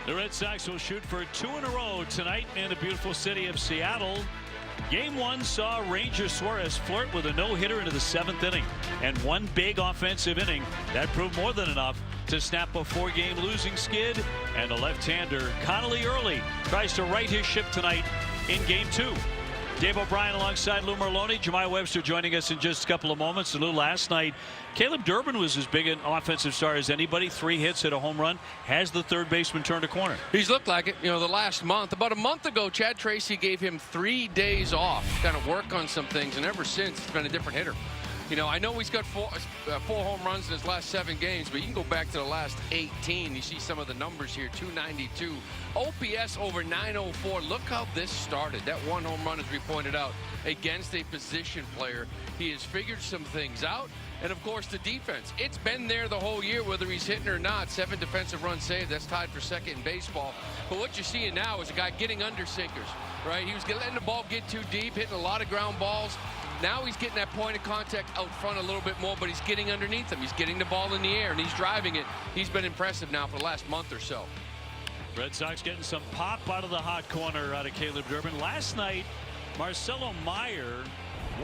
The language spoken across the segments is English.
The Red Sox will shoot for 2 in a row tonight in the beautiful city of Seattle. Game 1 saw Ranger Suarez flirt with a no-hitter into the 7th inning. And one big offensive inning that proved more than enough to snap a 4-game losing skid. And the left-hander, Connolly Early, tries to right his ship tonight in Game 2. Dave O'Brien alongside Lou Merlone. Jemiah Webster joining us in just a couple of moments. And Lou, last night, Caleb Durbin was as big an offensive star as anybody. 3 hits, hit a home run. Has the third baseman turned a corner? He's looked like it, the last month. About a month ago, Chad Tracy gave him 3 days off to kind of work on some things. And ever since, it's been a different hitter. I know he's got four home runs in his last 7 games, but you can go back to the last 18. You see some of the numbers here, 292. OPS over 904. Look how this started. That 1 home run, as we pointed out, against a position player. He has figured some things out. And, of course, the defense. It's been there the whole year, whether he's hitting or not. 7 defensive runs saved. That's tied for second in baseball. But what you're seeing now is a guy getting under sinkers, right? He was letting the ball get too deep, hitting a lot of ground balls. Now he's getting that point of contact out front a little bit more, but he's getting underneath him. He's getting the ball in the air, and he's driving it. He's been impressive now for the last month or so. Red Sox getting some pop out of the hot corner out of Caleb Durbin. Last night, Marcelo Meyer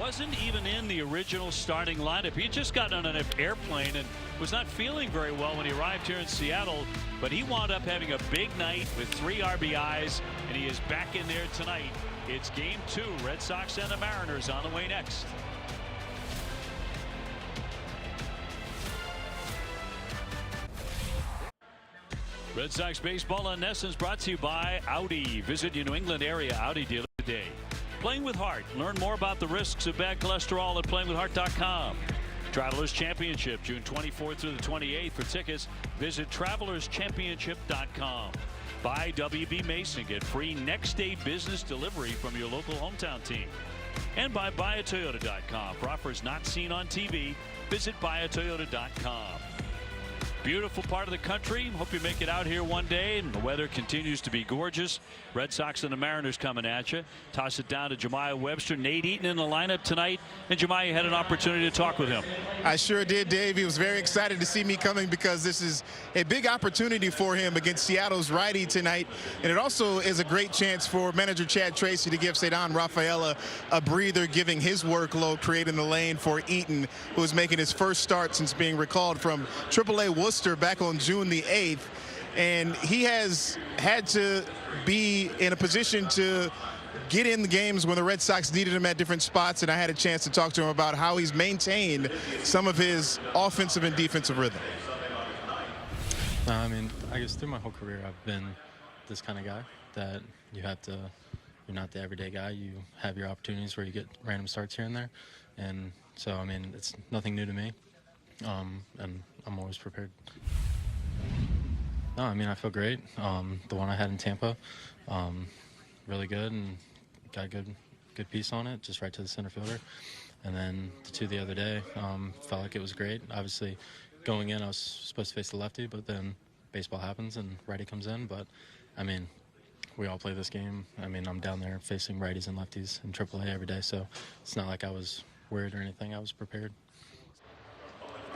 wasn't even in the original starting lineup. He had just gotten on an airplane and was not feeling very well when he arrived here in Seattle, but he wound up having a big night with 3 RBIs, and he is back in there tonight. It's Game 2. Red Sox and the Mariners on the way next. Red Sox baseball on NESN brought to you by Audi. Visit your New England area Audi dealer today. Playing with Heart. Learn more about the risks of bad cholesterol at playingwithheart.com. Travelers Championship, June 24th through the 28th. For tickets, visit travelerschampionship.com. By WB Mason. Get free next-day business delivery from your local hometown team. And by buyatoyota.com. For offers not seen on TV, visit buyatoyota.com. Beautiful part of the country. Hope you make it out here one day. And the weather continues to be gorgeous. Red Sox and the Mariners coming at you. Toss it down to Jemiah Webster. Nate Eaton in the lineup tonight. And Jemiah had an opportunity to talk with him. I sure did, Dave. He was very excited to see me coming because this is a big opportunity for him against Seattle's righty tonight. And it also is a great chance for manager Chad Tracy to give Ceddanne Rafaela a breather, giving his workload, creating the lane for Eaton, who is making his first start since being recalled from AAA Worcester back on June the 8th. And he has had to be in a position to get in the games when the Red Sox needed him at different spots, and I had a chance to talk to him about how he's maintained some of his offensive and defensive rhythm. I mean, I guess through my whole career I've been this kind of guy that you're not the everyday guy. You have your opportunities where you get random starts here and there, and so I mean it's nothing new to me, and I'm always prepared. No, I mean I feel great. The one I had in Tampa, really good, and got a good piece on it, just right to the center fielder. And then the 2 the other day, felt like it was great. Obviously, going in, I was supposed to face the lefty, but then baseball happens and righty comes in. But I mean, we all play this game. I mean, I'm down there facing righties and lefties in AAA every day, so it's not like I was worried or anything. I was prepared.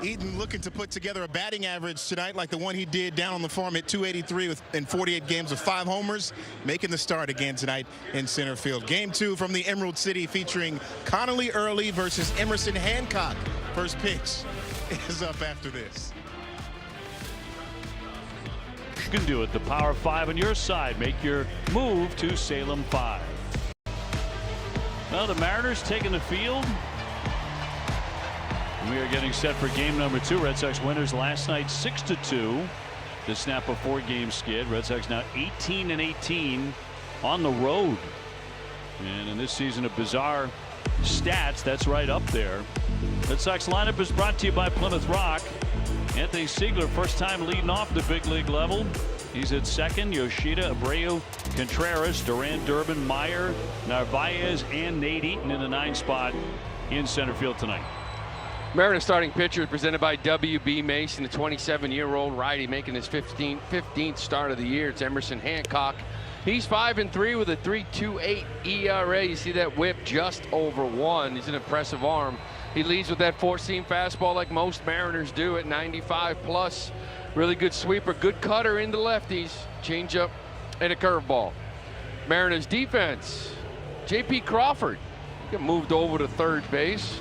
Eaton looking to put together a batting average tonight like the one he did down on the farm at 283 in 48 games with 5 homers, making the start again tonight in center field. Game 2 from the Emerald City featuring Connolly Early versus Emerson Hancock. First pitch is up after this. You can do it. The Power 5 on your side. Make your move to Salem 5. Well, the Mariners taking the field. We are getting set for game number 2. Red Sox winners last night 6-2 to snap a 4-game skid. Red Sox now 18-18 on the road. And in this season of bizarre stats, that's right up there. Red Sox lineup is brought to you by Plymouth Rock. Anthony Siegler, first time leading off the big league level. He's at second. Yoshida, Abreu, Contreras, Duran, Durbin, Meyer, Narvaez, and Nate Eaton in the 9th spot in center field tonight. Mariners starting pitcher is presented by WB Mason, the 27-year-old righty making his 15th start of the year. It's Emerson Hancock. He's 5-3 with a 3.28 ERA. You see that whip just over 1. He's an impressive arm. He leads with that 4-seam fastball like most Mariners do at 95 plus. Really good sweeper, good cutter into lefties, changeup and a curveball. Mariners defense, J.P. Crawford got moved over to third base.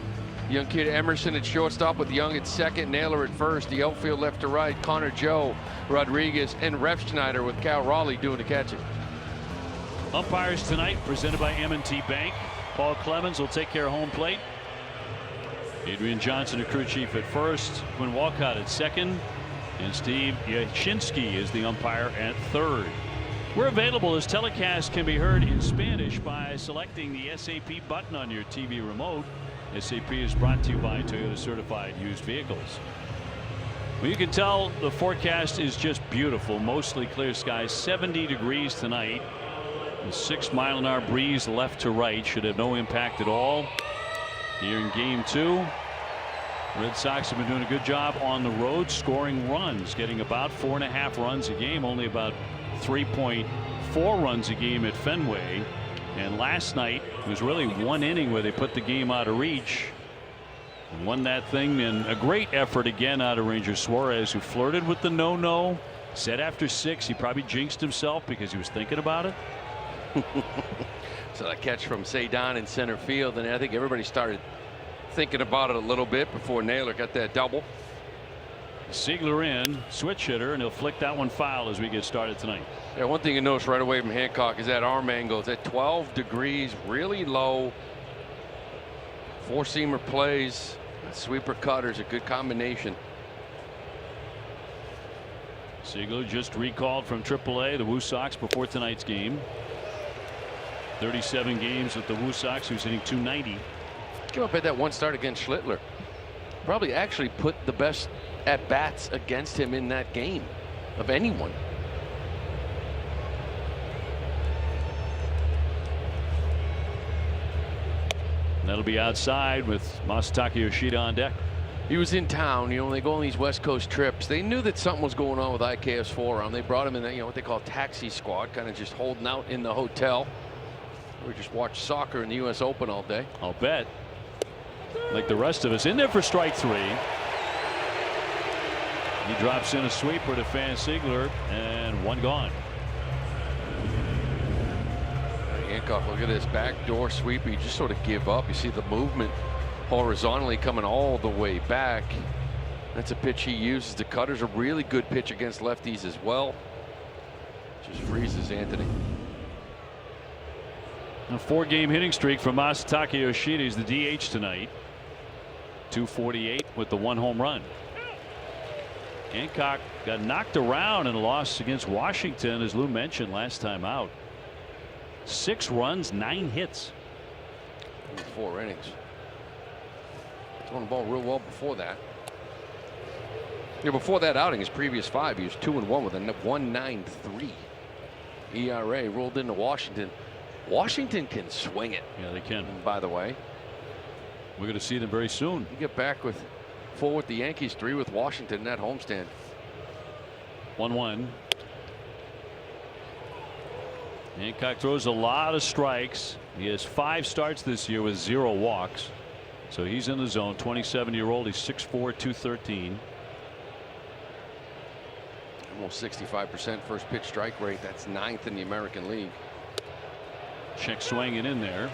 Young kid Emerson at shortstop with Young at second, Naylor at first. The outfield left to right, Connor Joe, Rodriguez, and Refschneider with Cal Raleigh doing the catching. Umpires tonight presented by M&T Bank. Paul Clemens will take care of home plate. Adrian Johnson, a crew chief, at first. Quinn Walcott at second. And Steve Yashinsky is the umpire at third. We're available as telecasts can be heard in Spanish by selecting the SAP button on your TV remote. SAP is brought to you by Toyota Certified Used Vehicles. Well, you can tell the forecast is just beautiful. Mostly clear skies, 70 degrees tonight. A 6-mile-an-hour breeze left to right should have no impact at all. Here in game 2, Red Sox have been doing a good job on the road scoring runs, getting about 4.5 runs a game, only about 3.4 runs a game at Fenway. And last night it was really one inning where they put the game out of reach and won that thing. And a great effort again out of Ranger Suarez, who flirted with the no. Said after 6 he probably jinxed himself because he was thinking about it. So that catch from Cedon in center field, and I think everybody started thinking about it a little bit before Naylor got that double. Ziegler in, switch hitter, and he'll flick that one foul as we get started tonight. Yeah, one thing you notice right away from Hancock is that arm angle. It's at 12 degrees, really low. Four-seamer plays, sweeper cutters, a good combination. Ziegler just recalled from AAA, the Woo Sox, before tonight's game. 37 games with the Woo Sox, who's hitting .290. Came up at that one start against Schlittler. Probably actually put the best at bats against him in that game of anyone. That'll be outside with Masataka Yoshida on deck. He was in town. You know, when they go on these West Coast trips, they knew that something was going on with IKF's forearm. They brought him in, you know, what they call taxi squad, kind of just holding out in the hotel. We just watch soccer in the U.S. Open all day. I'll bet. Like the rest of us. In there for strike 3. He drops in a sweeper to Fan Ziegler, and one gone. Hancock, look at this backdoor sweeper. You just sort of give up. You see the movement horizontally coming all the way back. That's a pitch he uses. The cutter's a really good pitch against lefties as well. Just freezes Anthony. A 4-game hitting streak for Masataka Yoshida. He's the DH tonight. 248 with the 1 home run. Hancock got knocked around in a loss against Washington, as Lou mentioned last time out. 6 runs, 9 hits. 4 innings. Throwing the ball real well before that. Yeah, before that outing, his previous 5, he was 2-1 with a 1.93 ERA. Rolled into Washington. Washington can swing it. Yeah, they can. By the way, we're going to see them very soon. You get back with 4 with the Yankees, 3 with Washington in that homestand. 1-1. Hancock throws a lot of strikes. He has 5 starts this year with 0 walks. So he's in the zone. 27-year-old. He's 6'4", 213. Almost 65% first pitch strike rate. That's 9th in the American League. Check swinging in there.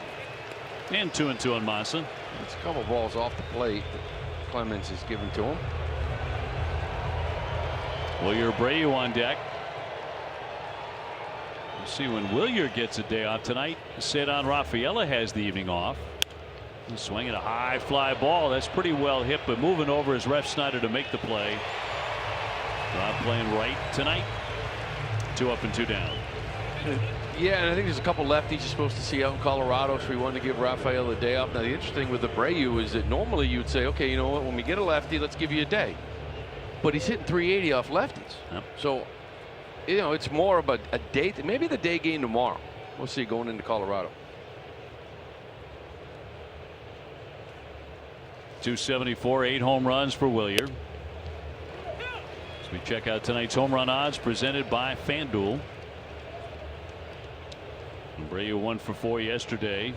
And 2-2 on Massa. It's a couple balls off the plate that Clemens is giving to him. Wilyer Abreu on deck. We'll see when Wilyer gets a day off tonight. Cedon Rafaela has the evening off. He's swinging a high fly ball. That's pretty well hit, but moving over is Refschneider to make the play. Rob playing right tonight. 2 up and 2 down. Yeah, and I think there's a couple lefties you're supposed to see out in Colorado, so we wanted to give Rafael a day off. Now, the interesting with Abreu is that normally you'd say, okay, you know what, when we get a lefty, let's give you a day. But he's hitting 380 off lefties. Yep. So, you know, it's more of a day, maybe the day game tomorrow. We'll see going into Colorado. 274, 8 home runs for Wilyer. As we check out tonight's home run odds presented by FanDuel. Abreu 1 for 4 yesterday.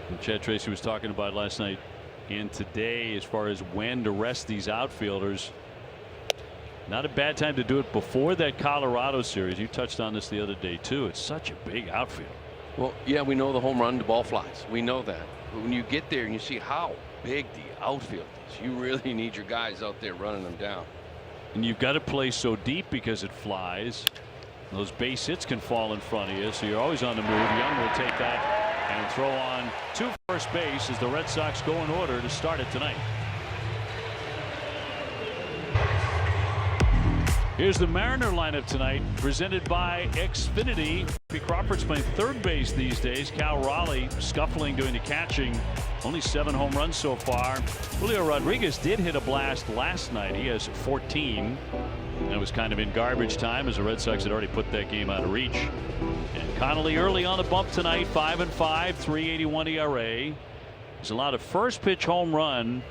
And Chad Tracy was talking about last night and today as far as when to rest these outfielders. Not a bad time to do it before that Colorado series. You touched on this the other day too. It's such a big outfield. Well, yeah, we know the home run, the ball flies. We know that. But when you get there and you see how big the outfield is, you really need your guys out there running them down. And you've got to play so deep because it flies. Those base hits can fall in front of you, so you're always on the move. Young will take that and throw on to first base as the Red Sox go in order to start it tonight. Here's the Mariner lineup tonight, presented by Xfinity. Crawford's playing third base these days. Cal Raleigh scuffling doing the catching. Only 7 home runs so far. Julio Rodriguez did hit a blast last night. He has 14. And it was kind of in garbage time as the Red Sox had already put that game out of reach. And Connolly early on the bump tonight, 5-5, 3.81 ERA. There's a lot of first pitch home run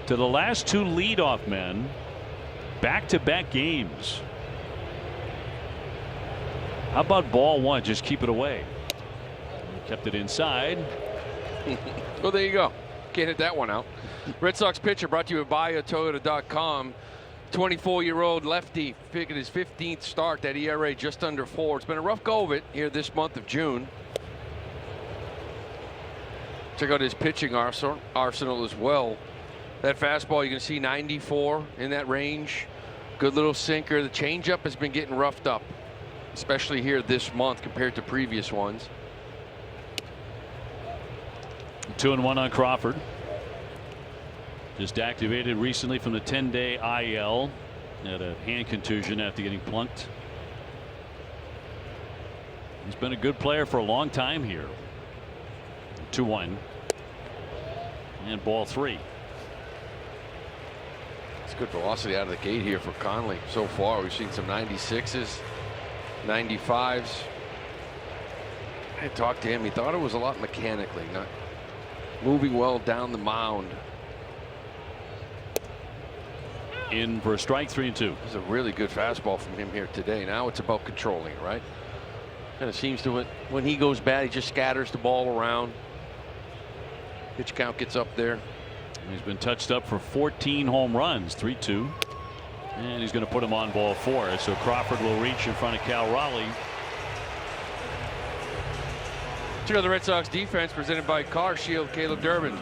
to the last 2 leadoff men. Back-to-back games. How about ball 1? Just keep it away. Kept it inside. Well, there you go. Can't hit that one out. Red Sox pitcher brought to you by Toyota.com. 24-year-old lefty picking his 15th start. That ERA just under 4. It's been a rough go of it here this month of June. Check out his pitching arsenal as well. That fastball, you can see 94 in that range. Good little sinker. The changeup has been getting roughed up, especially here this month compared to previous ones. 2-1 on Crawford. Just activated recently from the 10-day IL. Had a hand contusion after getting plunked. He's been a good player for a long time here. 2-1. And ball 3. It's good velocity out of the gate here for Conley so far. We've seen some 96s, 95s. I talked to him. He thought it was a lot mechanically, not moving well down the mound. In for a strike, 3-2. It's a really good fastball from him here today. Now it's about controlling it, right? Kind of seems to it when he goes bad, he just scatters the ball around. Pitch count gets up there. He's been touched up for 14 home runs, 3-2. And he's going to put him on ball 4. So Crawford will reach in front of Cal Raleigh. Check out the Red Sox defense presented by Car Shield. Caleb Durbin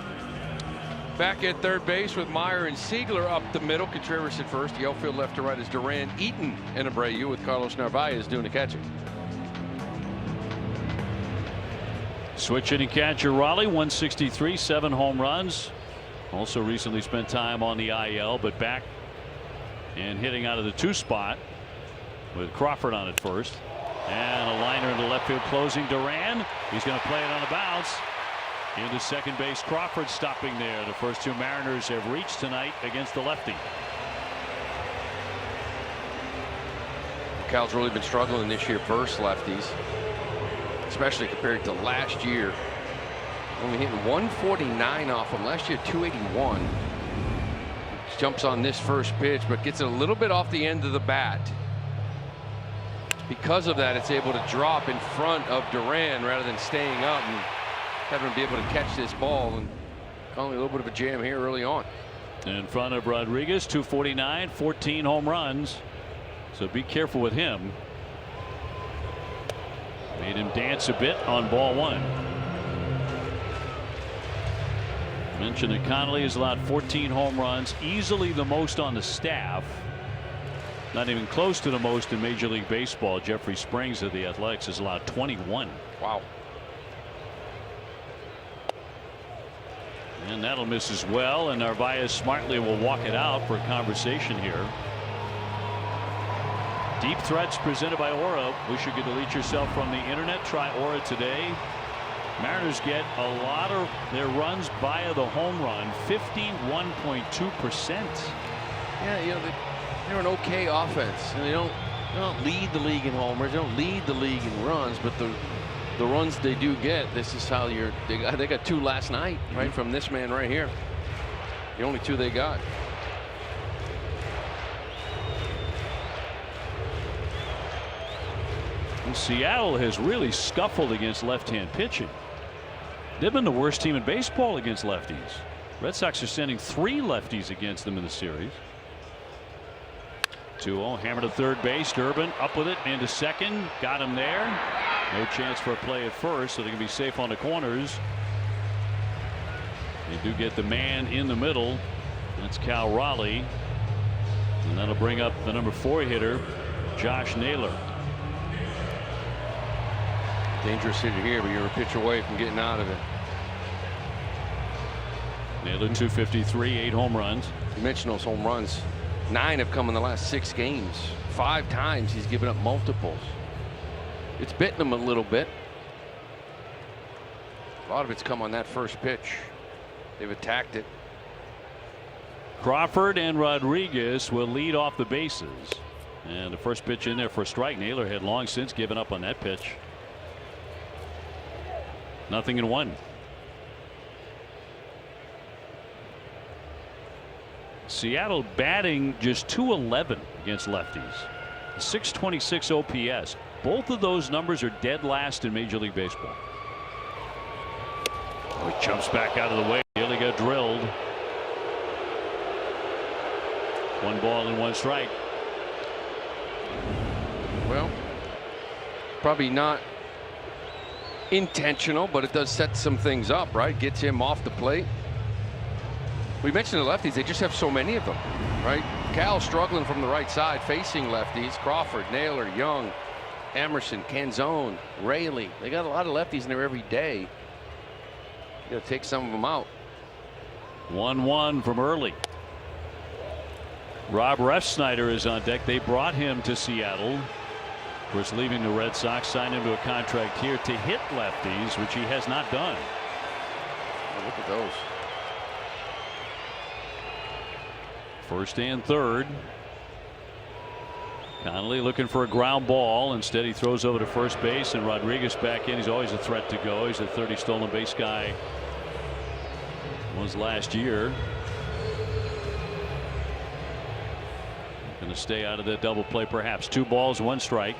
back at third base with Meyer and Siegler up the middle. Contreras at first. The outfield left to right is Duran, Eaton, and Abreu with Carlos Narvaez doing the catching. Switch hitting catcher Raleigh, 163, 7 home runs. Also recently spent time on the IL, but back and hitting out of the 2 spot with Crawford on it first. And a liner into left field closing Duran. He's going to play it on a bounce into second base. Crawford stopping there. The first 2 Mariners have reached tonight against the lefty. Cal's really been struggling this year versus lefties, especially compared to last year. Only hitting 149 off him. Last year 281. Jumps on this first pitch, but gets it a little bit off the end of the bat. Because of that, it's able to drop in front of Duran rather than staying up and having him be able to catch this ball. And only a little bit of a jam here early on. In front of Rodriguez, 249, 14 home runs. So be careful with him. Made him dance a bit on ball 1. Mentioned that Connolly has allowed 14 home runs, easily the most on the staff. Not even close to the most in Major League Baseball. Jeffrey Springs of the Athletics has allowed 21. Wow. And that'll miss as well. And Narvaez smartly will walk it out for a conversation here. Deep threats presented by Aura. Wish you could delete yourself from the internet. Try Aura today. Mariners get a lot of their runs via the home run, 51.2%. Yeah, you know, they're an okay offense, and they don't lead the league in homers, they don't lead the league in runs, but the runs they do get, this is how they got 2 last night, right, from this man right here. The only 2 they got. And Seattle has really scuffled against left-hand pitching. They've been the worst team in baseball against lefties. Red Sox are sending 3 lefties against them in the series. 2-0. Hammer to third base. Durbin up with it into second. Got him there. No chance for a play at first, so they can be safe on the corners. They do get the man in the middle. That's Cal Raleigh. And that'll bring up the number 4 hitter, Josh Naylor. Dangerous hitter here, but you're a pitch away from getting out of it. Naylor 253, 8 home runs. You mentioned those home runs. 9 have come in the last 6 games. 5 times he's given up multiples. It's bitten him a little bit. A lot of it's come on that first pitch. They've attacked it. Crawford and Rodriguez will lead off the bases. And the first pitch in there for a strike. Naylor had long since given up on that pitch. 0-1. Seattle batting just .211 against lefties. 626 OPS. Both of those numbers are dead last in Major League Baseball. Oh, he jumps back out of the way. Nearly got drilled. 1 ball and 1 strike. Well, probably not intentional, but it does set some things up, right? Gets him off the plate. We mentioned the lefties, they just have so many of them, right? Cal struggling from the right side, facing lefties. Crawford, Naylor, Young, Emerson, Canzone, Raley. They got a lot of lefties in there every day. You got to take some of them out. 1-1 from early. Rob Refsnyder is on deck. They brought him to Seattle. Of course, leaving the Red Sox, signed him to a contract here to hit lefties, which he has not done. Oh, look at those. First and third. Connolly looking for a ground ball. Instead, he throws over to first base, and Rodriguez back in. He's always a threat to go. He's a 30 stolen base guy. Was last year. Going to stay out of the double play, perhaps. 2 balls, 1 strike.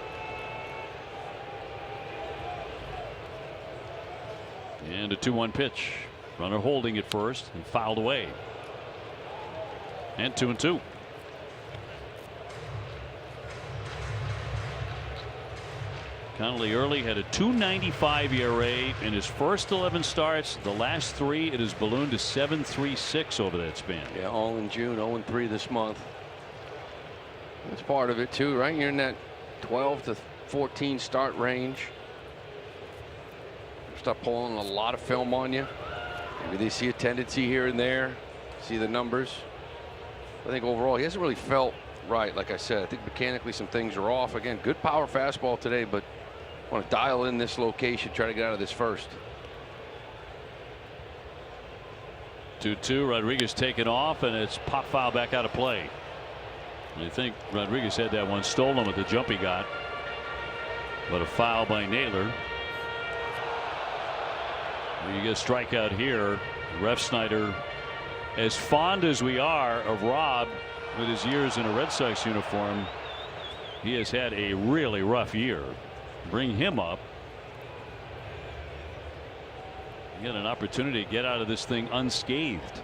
And a 2-1 pitch. Runner holding at first and fouled away. And 2-2. Connolly early had a .295 ERA in his first 11 starts. The last 3, it has ballooned to .736 over that span. Yeah, all in June. 0-3 this month. That's part of it too, right? You're in that 12 to 14 start range. Start pulling a lot of film on you. Maybe they see a tendency here and there. See the numbers. I think overall he hasn't really felt right. Like I said, I think mechanically some things are off. Again, good power fastball today, but want to dial in this location, try to get out of this first. 2-2. Rodriguez taken off, and it's pop foul back out of play. I think Rodriguez had that one stolen with the jump he got, but a foul by Naylor. You get a strikeout here. Refsnyder, as fond as we are of Rob with his years in a Red Sox uniform, he has had a really rough year. Bring him up. You get an opportunity to get out of this thing unscathed.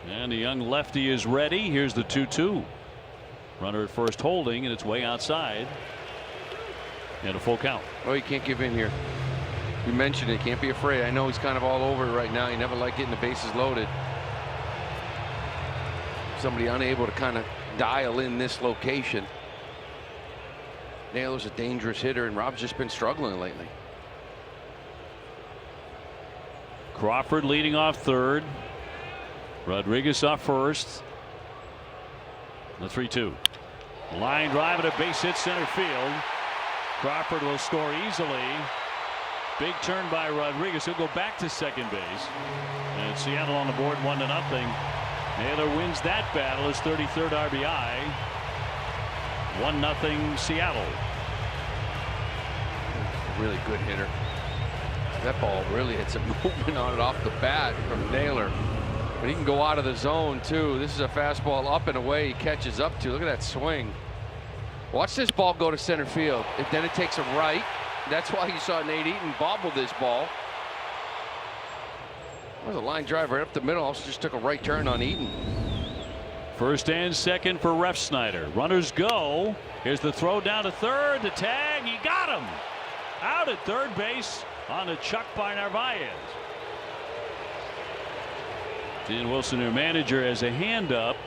And the young lefty is ready. Here's the 2-2. Runner at first holding, and it's way outside. And a full count. Oh, you can't give in here. You mentioned it. Can't be afraid. I know he's kind of all over it right now. He never liked getting the bases loaded. Somebody unable to kind of dial in this location. Naylor's a dangerous hitter, and Rob's just been struggling lately. Crawford leading off third. Rodriguez off first. The 3-2. Line drive and a base hit center field. Crawford will score easily. Big turn by Rodriguez. He'll go back to second base. And Seattle on the board 1-0. Naylor wins that battle, his 33rd RBI. 1-0 Seattle. Really good hitter. That ball really had some movement on it off the bat from Naylor. But he can go out of the zone too. This is a fastball up and away he catches up to. Look at that swing. Watch this ball go to center field. Then it takes a right. That's why you saw Nate Eaton bobble this ball. was a line drive right up the middle. Also just took a right turn on Eaton. First and second for Refsnyder. Runners go. Here's the throw down to third. The tag. He got him. Out at third base on a chuck by Narvaez. Dan Wilson, their manager, has a hand up.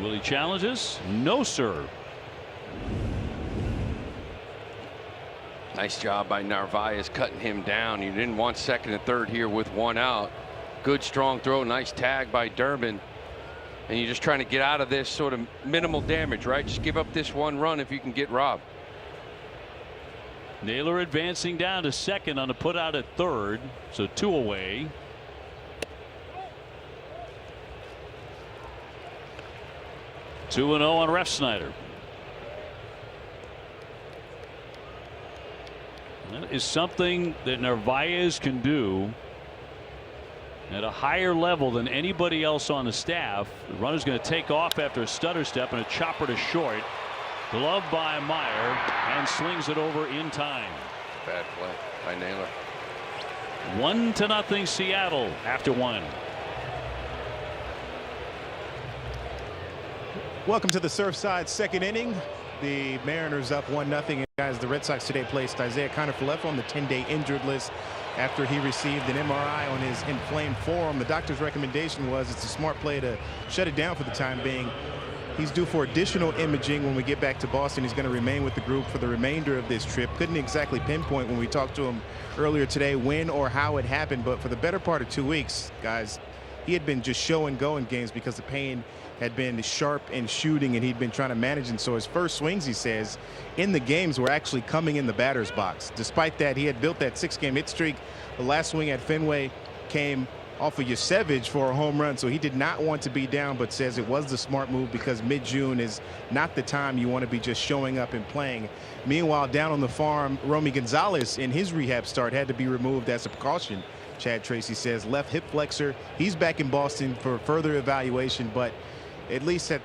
Will he challenge us? No, sir. Nice job by Narvaez cutting him down. You didn't want second and third here with one out. Good strong throw. Nice tag by Durbin. And you're just trying to get out of this sort of minimal damage, right? Just give up this one run if you can get Rob. Naylor advancing down to second on a put out at third. So 2 away. Two and 0 on Refsnyder. That is something that Narvaez can do at a higher level than anybody else on the staff. The runner's going to take off after a stutter step and a chopper to short. Glove by Meyer and swings it over in time. Bad play by Naylor. 1-0 Seattle after 1. Welcome to the Surfside second inning. The Mariners up 1-0. Guys, the Red Sox today placed Isaiah Kiner-Falefa on the 10-day injured list after he received an MRI on his inflamed forearm. The doctor's recommendation was it's a smart play to shut it down for the time being. He's due for additional imaging when we get back to Boston. He's going to remain with the group for the remainder of this trip. Couldn't exactly pinpoint when we talked to him earlier today when or how it happened, but for the better part of 2 weeks, guys, he had been just show and go in games because the pain had been sharp and shooting, and he'd been trying to manage. And so his first swings, he says, in the games were actually coming in the batter's box. Despite that, he had built that 6-game hit streak. The last swing at Fenway came off of Yosevich for a home run, so he did not want to be down, but says it was the smart move because mid-June is not the time you want to be just showing up and playing. Meanwhile, down on the farm, Romy Gonzalez in his rehab start had to be removed as a precaution. Chad Tracy says left hip flexor. He's back in Boston for further evaluation, but at least with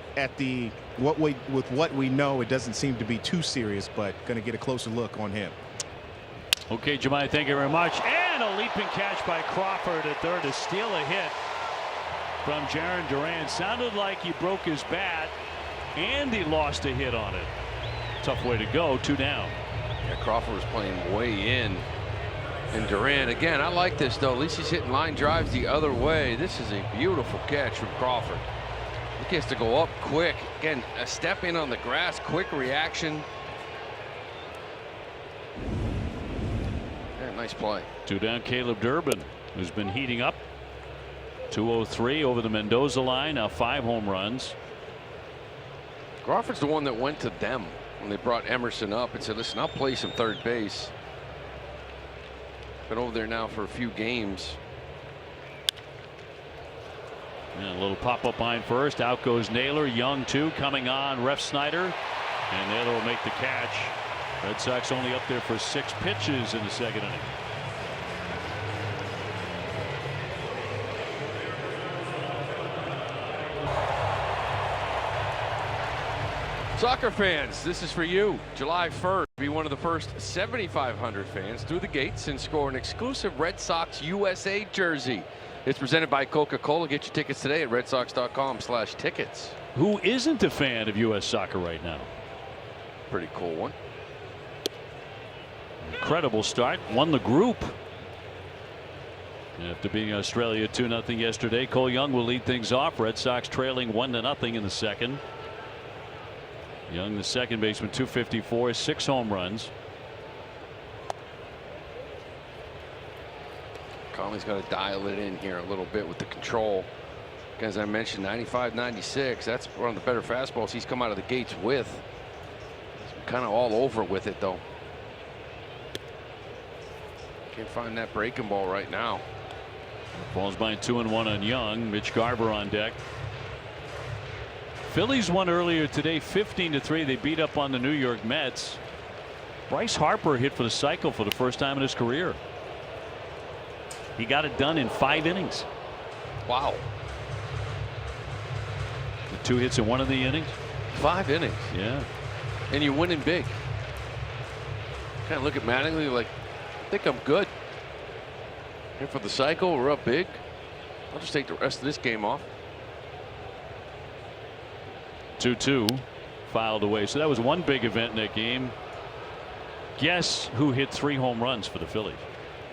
what we know, it doesn't seem to be too serious, but going to get a closer look on him. Okay, Jemai, thank you very much. And a leaping catch by Crawford at third to steal a hit from Jarren Duran. Sounded like he broke his bat and he lost a hit on it. Tough way to go. 2 down. Yeah, Crawford was playing way in. And Duran, again, I like this, though. At least he's hitting line drives the other way. This is a beautiful catch from Crawford. He has to go up quick. Again, a step in on the grass, quick reaction. Yeah, nice play. 2 down Caleb Durbin, who's been heating up. 203 over the Mendoza line. Now 5 home runs. Crawford's the one that went to them when they brought Emerson up and said, listen, I'll play some third base. Been over there now for a few games. And a little pop-up behind first. Out goes Naylor. Young, too, coming on. Refsnyder. And Naylor will make the catch. Red Sox only up there for 6 pitches in the second inning. Soccer fans, this is for you. July 1st, be one of the first 7,500 fans through the gates and score an exclusive Red Sox USA jersey. It's presented by Coca-Cola. Get your tickets today at redsox.com/tickets. Who isn't a fan of U.S. soccer right now? Pretty cool one. Incredible start. Won the group. After beating Australia 2-0 yesterday, Cole Young will lead things off. Red Sox trailing 1-0 in the second. Young, the second baseman, 254, 6 home runs. Conley's got to dial it in here a little bit with the control. As I mentioned, 95, 96. That's one of the better fastballs he's come out of the gates with. He's kind of all over with it, though. Can't find that breaking ball right now. Falls by 2-1 on Young. Mitch Garver on deck. Phillies won earlier today, 15-3. They beat up on the New York Mets. Bryce Harper hit for the cycle for the first time in his career. He got it done in 5 innings. Wow. The 2 hits in 1 of the innings. 5 innings. Yeah. And you're winning big. Kind of look at Mattingly like, I think I'm good. Here for the cycle. We're up big. I'll just take the rest of this game off. 2-2 fouled away. So that was one big event in that game. Guess who hit 3 home runs for the Phillies?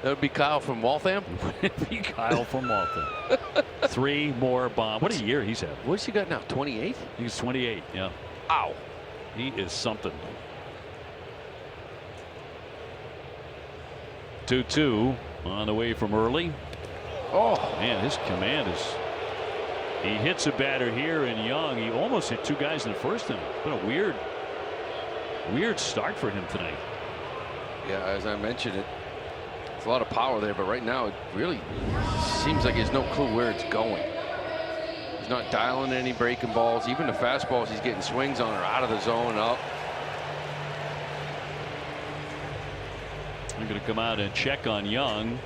That would be Kyle from Waltham. It'd be Kyle from Waltham. 3 more bombs. What a year he's had. What's he got now? 28? He's 28. Yeah. Ow. He is something. 2-2 on the way from early. Oh man, his command is. He hits a batter here in Young. He almost hit 2 guys in the first inning. Been a weird start for him tonight. Yeah, as I mentioned, it's a lot of power there, but right now it really seems like he has no clue where it's going. He's not dialing any breaking balls. Even the fastballs he's getting swings on are out of the zone and up. I'm going to come out and check on Young.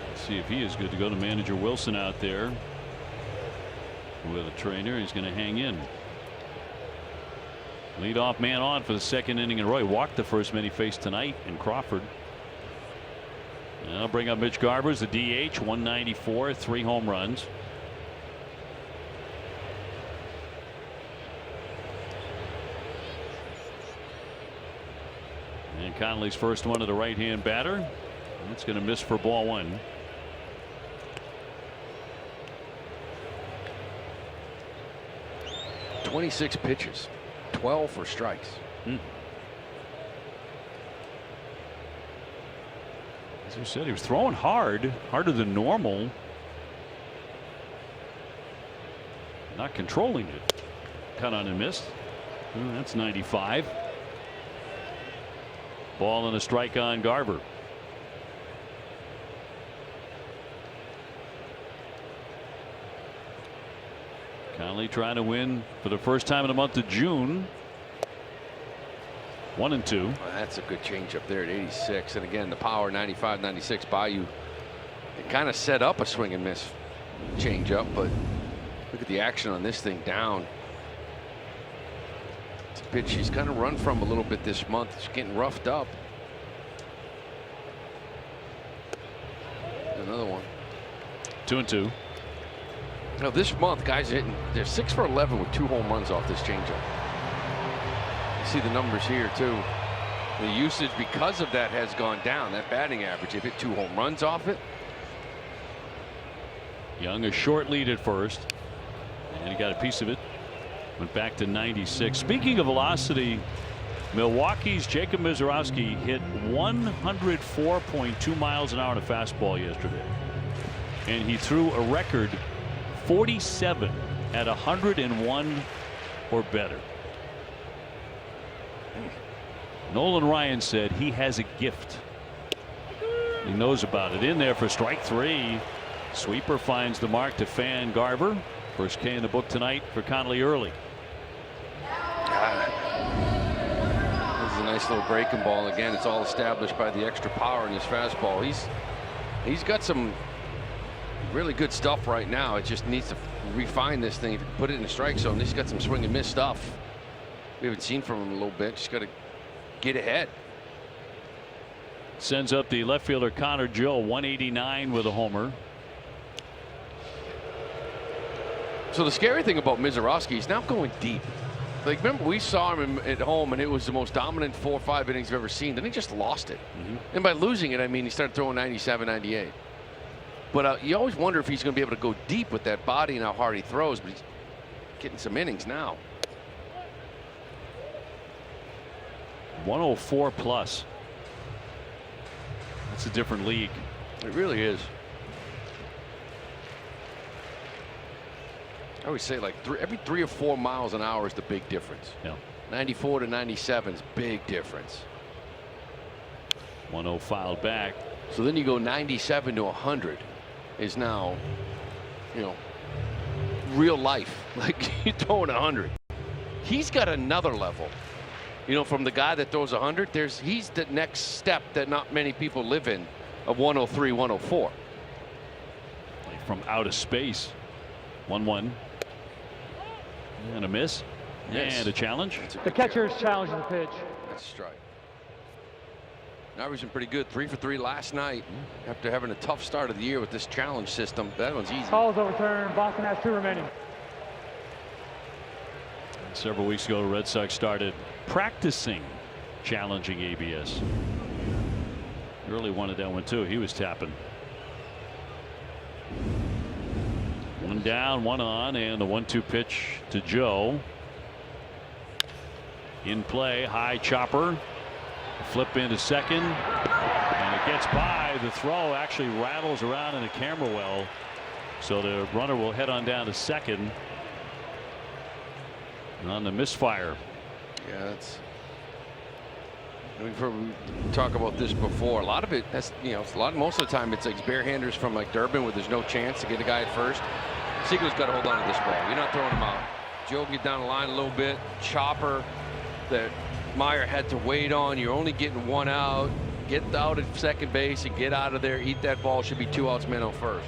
Let's see if he is good to go. To manager Wilson out there with a trainer. He's going to hang in. Leadoff man on for the second inning in a row. He walked the first man he faced tonight in Crawford. And I'll bring up Mitch Garver's the DH, 194, 3 home runs. And Connolly's first one to the right-hand batter. That's going to miss for ball 1. "26 pitches, 12 for strikes." As we said, he was throwing hard, harder than normal. Not controlling it. Cut on and missed. That's 95. Ball and a strike on Garver. Connolly trying to win for the first time in the month of June. 1-2. Well, that's a good change up there at 86. And again, the power 95, 96 by you. It kind of set up a swing and miss change up, but look at the action on this thing down. It's a pitch he's kind of run from a little bit this month. It's getting roughed up. Another one. 2-2. Now this month, guys hitting. They're 6 for 11 with 2 home runs off this changeup. You see the numbers here too. The usage because of that has gone down. That batting average. They've hit 2 home runs off it. Young a short lead at first, and he got a piece of it. Went back to 96. Speaking of velocity, Milwaukee's Jacob Misiorowski hit 104.2 miles an hour on a fastball yesterday, and he threw a record 47 at 101 or better. Nolan Ryan said he has a gift. He knows about it. In there for strike 3. Sweeper finds the mark to Fan Garver. First K in the book tonight for Connolly early. This is a nice little breaking ball. Again, it's all established by the extra power in his fastball. He's got some really good stuff right now. It just needs to refine this thing, put it in the strike zone. He's got some swing and miss stuff we haven't seen from him a little bit. Just got to get ahead. Sends up the left fielder Connor Gill, 189 with a homer. So the scary thing about Misiorowski, he's now going deep. Like, remember, we saw him at home, and it was the most dominant 4 or 5 innings you've ever seen. Then he just lost it. And by losing it, I mean he started throwing 97, 98. But you always wonder if he's going to be able to go deep with that body and how hard he throws. But he's getting some innings now. 104 plus. That's a different league. It really is. I always say, like, every 3 or 4 miles an hour is the big difference. Yeah. 94 to 97 is big difference. 1-0 fouled back. So then you go 97 to 100 is now, you know, real life. Like, you're throwing 100. He's got another level. You know, from the guy that throws 100, he's the next step that not many people live in, of 103, 104. Like from outer space. 1-1. And a miss. Yes. And a challenge. The catcher is challenging the pitch. That's a strike. Averaging pretty good. 3 for 3 last night after having a tough start of the year with this challenge system. That one's easy. Calls overturned. Boston has 2 remaining. Several weeks ago, the Red Sox started practicing challenging ABS. Early wanted that one too. He was tapping. 1 down, 1 on, and the 1-2 pitch to Joe. In play, high chopper. Flip into second, and it gets by. The throw actually rattles around in the camera well, so the runner will head on down to second on the misfire. Yeah, that's. We've heard talk about this before. A lot of it, that's, you know, most of the time it's like barehanders from like Durbin where there's no chance to get a guy at first. Siegel's got to hold on to this ball. You're not throwing him out. Joe get down the line a little bit. Chopper that Meyer had to wait on. You're only getting 1 out. Get out at second base and get out of there. Eat that ball. Should be 2 outs, men on first.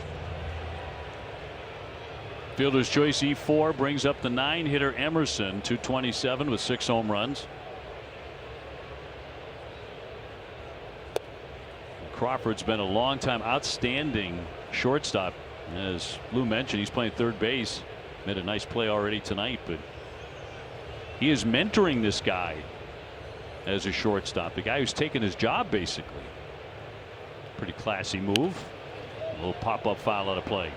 Fielder's choice E4 brings up the 9-hitter Emerson, 227 with 6 home runs. Crawford's been a long time outstanding shortstop. As Lou mentioned, he's playing third base. Made a nice play already tonight, but he is mentoring this guy as a shortstop, the guy who's taken his job basically. Pretty classy move. A little pop-up foul out of play.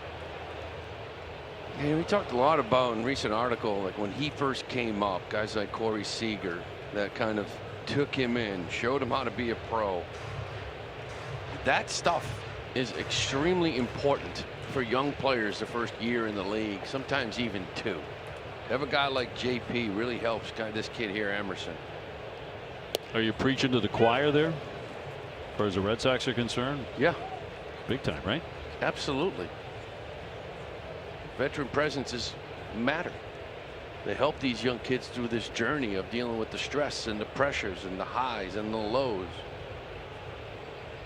Yeah, we talked a lot about in a recent article, like when he first came up, guys like Corey Seager that kind of took him in, showed him how to be a pro. That stuff is extremely important for young players the first year in the league, sometimes even 2. Have a guy like JP really helps this kid here, Emerson. Are you preaching to the choir there, as far as the Red Sox are concerned? Yeah. Big time, right? Absolutely. Veteran presences matter. They help these young kids through this journey of dealing with the stress and the pressures and the highs and the lows.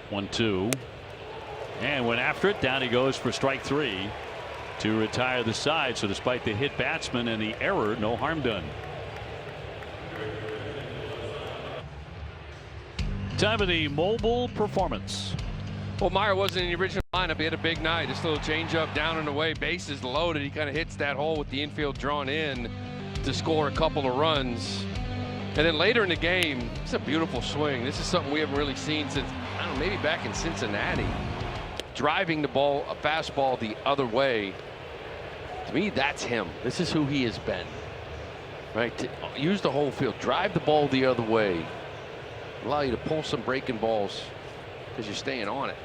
1-2. And went after it. Down he goes for strike 3 to retire the side. So despite the hit batsman and the error, no harm done. Time of the mobile performance. Well, Meyer wasn't in the original lineup. He had a big night. This little changeup down and away, bases loaded. He kind of hits that hole with the infield drawn in to score a couple of runs. And then later in the game, it's a beautiful swing. This is something we haven't really seen since, I don't know, maybe back in Cincinnati. Driving the ball, a fastball the other way. To me, that's him. This is who he has been. Right? To use the whole field, drive the ball the other way. Allow you to pull some breaking balls because you're staying on it.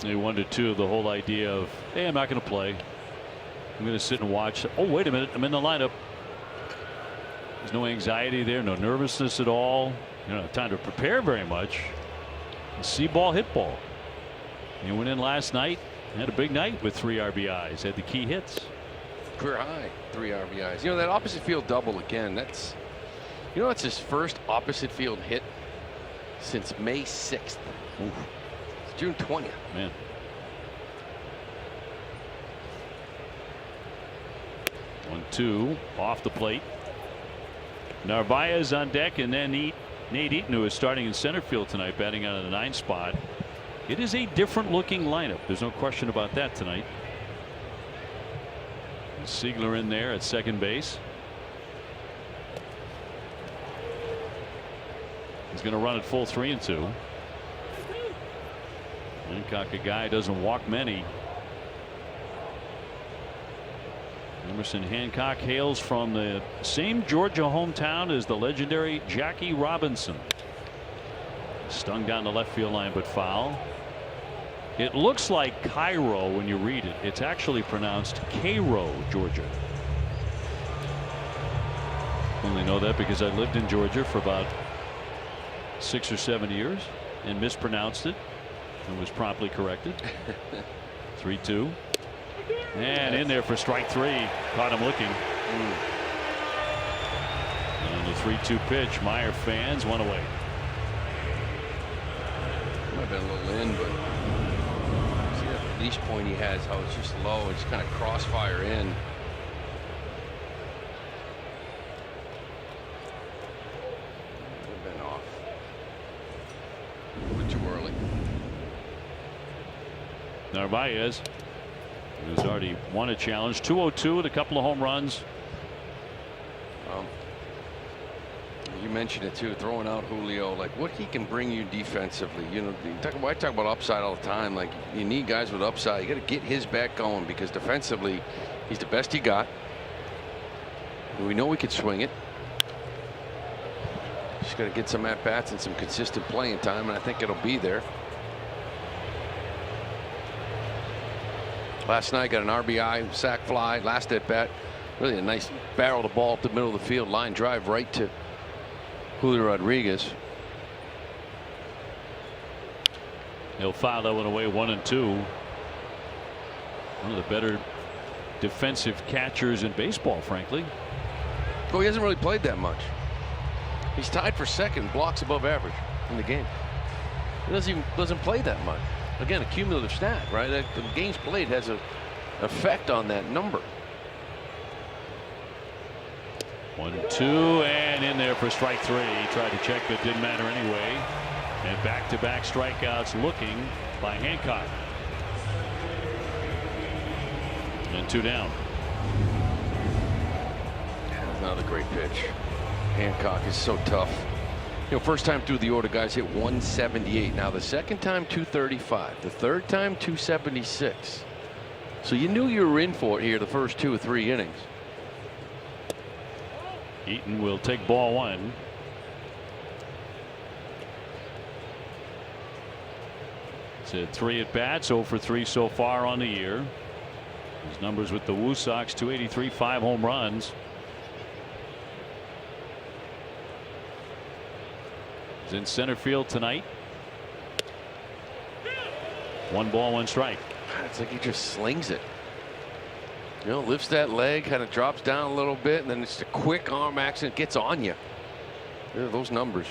They 1-2, the whole idea of, hey, I'm not going to play. I'm going to sit and watch. Oh, wait a minute. I'm in the lineup. There's no anxiety there, no nervousness at all. You don't have time to prepare very much. See ball, hit ball. He went in last night, had a big night with 3 RBIs, had the key hits. Career high, 3 RBIs. You know, that opposite field double again, that's, you know, that's his first opposite field hit since May 6th. Ooh. It's June 20th. Man. One, 2 off the plate. Narvaez on deck, and then Nate Eaton, who is starting in center field tonight, batting out of the 9th spot. It is a different looking lineup. There's no question about that tonight. Siegler in there at second base. He's going to run at full 3-2. Hancock, a guy doesn't walk many. Emerson Hancock hails from the same Georgia hometown as the legendary Jackie Robinson. Stung down the left field line, but foul. It looks like Cairo when you read it. It's actually pronounced Cairo, Georgia. Only know that because I lived in Georgia for about 6 or 7 years and mispronounced it and was promptly corrected. 3-2. And in there for strike 3. Caught him looking. And the 3-2 pitch. Meyer fans one away. Might have been a little in, but see that release point he has, how it's just low and just kind of crossfire in. Narvaez, who's already won a challenge, 202 with a couple of home runs. You mentioned it too, throwing out Julio, like what he can bring you defensively. You know, I talk about upside all the time. Like you need guys with upside. You got to get his back going because defensively, he's the best he got. We know we could swing it. Just got to get some at bats and some consistent playing time, and I think it'll be there. Last night got an RBI, sac fly, last at bat. Really a nice barrel the ball up the middle of the field, line drive right to Julio Rodriguez. He'll foul that one away, 1-2. One of the better defensive catchers in baseball, frankly. Well, he hasn't really played that much. He's tied for second, blocks above average in the game. He doesn't play that much. Again, a cumulative stat, right? The games played has an effect on that number. 1-2 and in there for strike 3. He tried to check, but didn't matter anyway. And back-to-back strikeouts looking by Hancock. And 2 down. Another great pitch. Hancock is so tough. You know, first time through the order, guys hit 178. Now the second time 235. The third time 276. So you knew you were in for it here the first 2 or 3 innings. Eaton will take ball 1. It's at 3 at bats, 0 for 3 so far on the year. His numbers with the Woo Sox, 283, 5 home runs. He's in center field tonight. 1 ball, 1 strike. It's like he just slings it. You know, lifts that leg, kind of drops down a little bit, and then it's a quick arm action, gets on you. There are those numbers.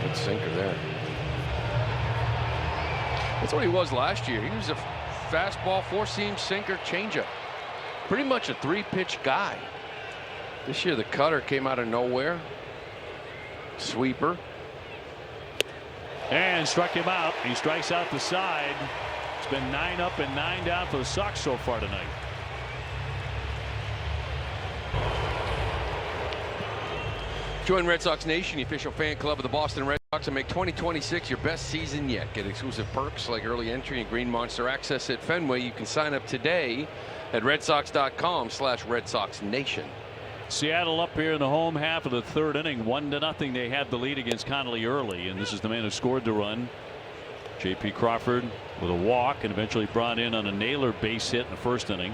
Good sinker there. That's what he was last year. He was a fastball, 4-seam, sinker, changeup. Pretty much a 3-pitch guy. This year the cutter came out of nowhere. Sweeper. And struck him out. He strikes out the side. It's been 9 up and 9 down for the Sox so far tonight. Join Red Sox Nation, the official fan club of the Boston Red Sox, and make 2026 your best season yet. Get exclusive perks like early entry and Green Monster access at Fenway. You can sign up today at redsox.com/Red Sox Nation. Seattle up here in the home half of the 3rd inning, 1-0. They had the lead against Connolly early, and this is the man who scored the run. J.P. Crawford with a walk and eventually brought in on a Naylor base hit in the 1st inning.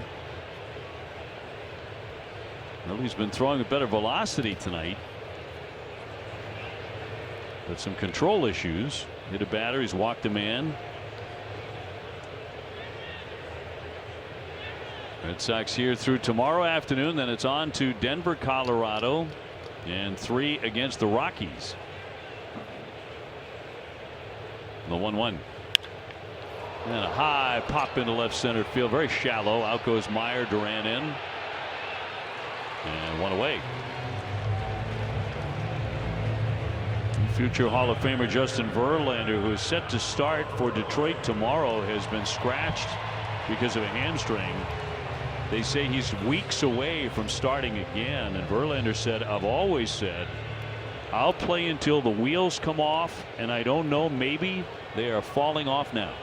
Well, he's been throwing a better velocity tonight, but some control issues. Hit a batter, he's walked a man. Red Sox here through tomorrow afternoon, then it's on to Denver, Colorado, and 3 against the Rockies. The 1-1. And a high pop into left center field, very shallow. Out goes Meyer, Duran in, and 1 away. Future Hall of Famer Justin Verlander, who is set to start for Detroit tomorrow, has been scratched because of a hamstring. They say he's weeks away from starting again, and Verlander said, "I've always said I'll play until the wheels come off, and I don't know, maybe they are falling off now."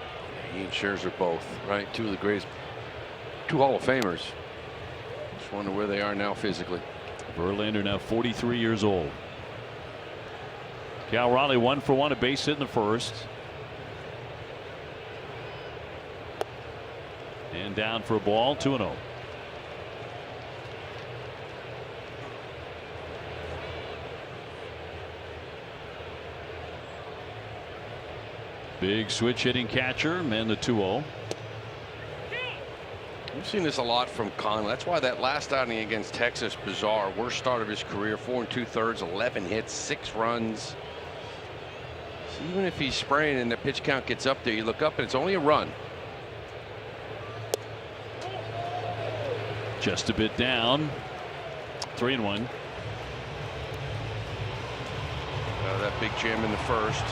He and Scherzer both, right? 2 of the greatest, 2 Hall of Famers. Just wonder where they are now physically. Verlander now 43 years old. Cal Raleigh 1 for 1, a base hit in the 1st. And down for a ball, 2-0. Big switch hitting catcher, and the 2-0. We've seen this a lot from Conley. That's why that last outing against Texas, bizarre. Worst start of his career, 4 2/3, 11 hits, 6 runs. So even if he's spraying and the pitch count gets up there, you look up and it's only a run. Just a bit down. 3-1. That big jam in the first.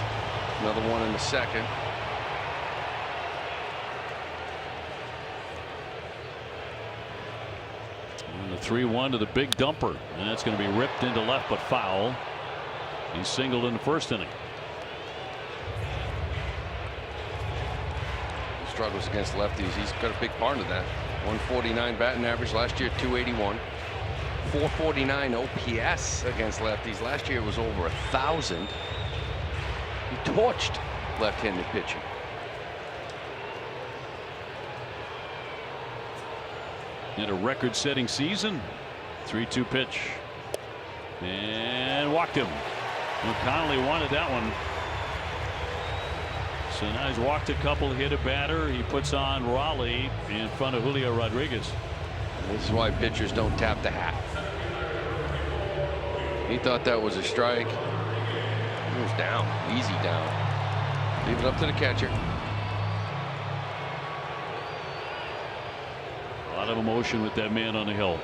Another one in the second. And the 3-1 to the big dumper. And that's going to be ripped into left, but foul. He singled in the first inning. He struggles against lefties. He's got a big part of that. 149 batting average last year, 281. 449 OPS against lefties. Last year it was over 1,000. He torched left-handed pitching. Had a record-setting season. 3-2 pitch. And walked him. Well, Connolly wanted that one. So now he's walked a couple, hit a batter. He puts on Raleigh in front of Julio Rodriguez. This is why pitchers don't tap the hat. He thought that was a strike. He was down, easy down. Leave it up to the catcher. A lot of emotion with that man on the hill.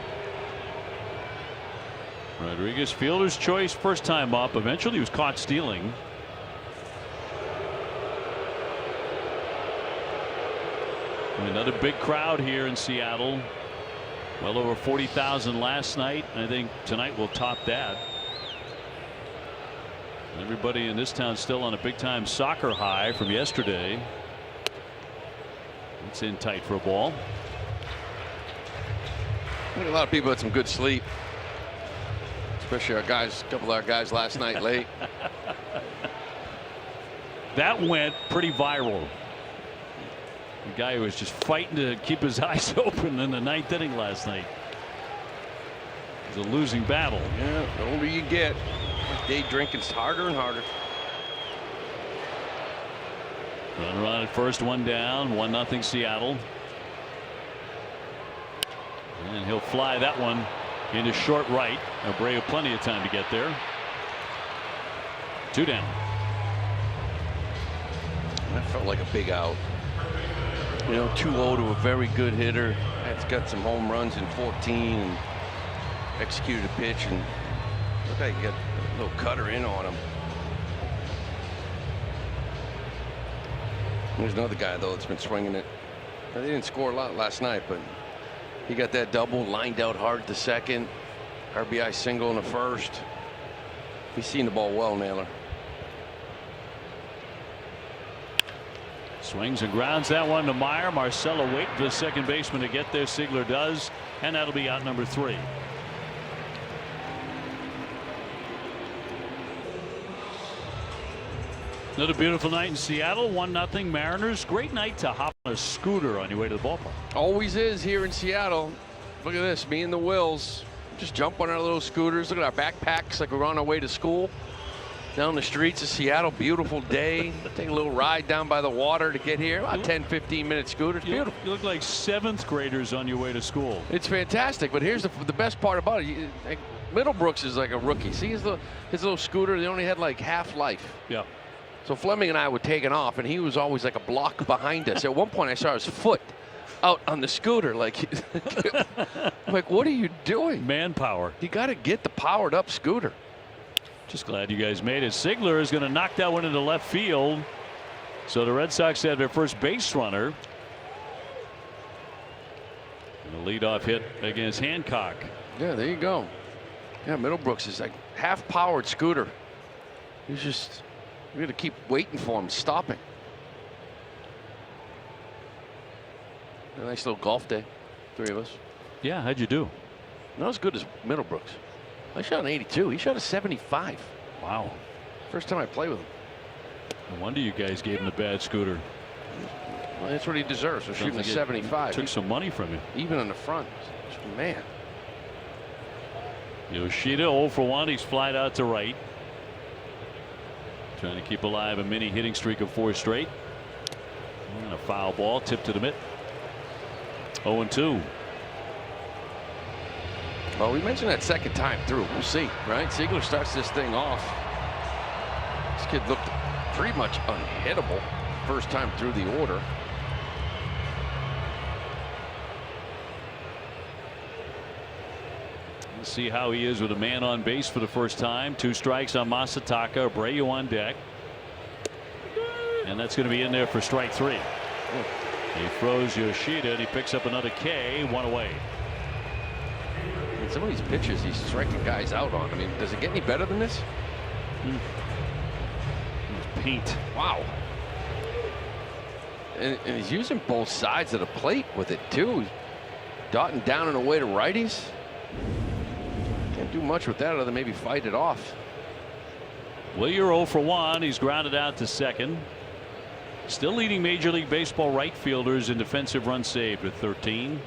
Rodriguez, fielder's choice first time up. Eventually he was caught stealing. Another big crowd here in Seattle. Well over 40,000 last night. I think tonight will top that. Everybody in this town still on a big time soccer high from yesterday. It's in tight for a ball. I think a lot of people had some good sleep. Especially our guys, a couple of our guys last night late. That went pretty viral. The guy who was just fighting to keep his eyes open in the ninth inning last night. It was a losing battle. Yeah, the older you get, day drinking's harder and harder. Runner on at first, one down, 1-0 Seattle. And he'll fly that one into short right. Abreu plenty of time to get there. 2 down. That felt like a big out. You know, 2-0 to a very good hitter. That's got some home runs in 14 and executed a pitch, and look like he got a little cutter in on him. There's another guy though that's been swinging it. They didn't score a lot last night, but he got that double, lined out hard to second. RBI single in the first. He's seen the ball well, Naylor. Swings and grounds that one to Meyer. Marcelo waiting for the second baseman to get there. Sigler does, and that'll be out number 3. Another beautiful night in Seattle. 1-0 Mariners. Great night to hop on a scooter on your way to the ballpark. Always is here in Seattle. Look at this, me and the Wills just jump on our little scooters. Look at our backpacks like we're on our way to school. Down the streets of Seattle, beautiful day. Take a little ride down by the water to get here. About 10-15 minute scooter. It's beautiful. You look like 7th graders on your way to school. It's fantastic. But here's the best part about it. Middlebrooks is like a rookie. See his little scooter. They only had like half life. Yeah. So Fleming and I were taking off, and he was always like a block behind us. At one point, I saw his foot out on the scooter. Like, I'm like, what are you doing? Manpower. You got to get the powered up scooter. Just glad you guys made it. Sigler is going to knock that one into left field. So the Red Sox have their first base runner. And a leadoff hit against Hancock. Yeah, there you go. Yeah, Middlebrooks is like half-powered scooter. He's just, we got to keep waiting for him, stopping. A nice little golf day, 3 of us. Yeah, how'd you do? Not as good as Middlebrooks. I shot an 82. He shot a 75. Wow. First time I played with him. No wonder you guys gave him the bad scooter. Well, that's what he deserves for shooting a 75. Took some money from you. Even on the front. Man. Yoshida 0 for 1. He's flied out to right. Trying to keep alive a mini hitting streak of 4 straight. And a foul ball tipped to the mitt. 0-2. Well, we mentioned that second time through. We'll see, right? Sigler starts this thing off. This kid looked pretty much unhittable first time through the order. Let's see how he is with a man on base for the first time. 2 strikes on Masataka. Abreu on deck. And that's going to be in there for strike 3. He throws Yoshida and he picks up another K. 1 away. And some of these pitches he's striking guys out on. I mean, does it get any better than this? Paint. Wow. And he's using both sides of the plate with it too. Dotting down and away to righties. Can't do much with that other than maybe fight it off. Willier 0 for 1. He's grounded out to second. Still leading Major League Baseball right fielders in defensive runs saved with 13.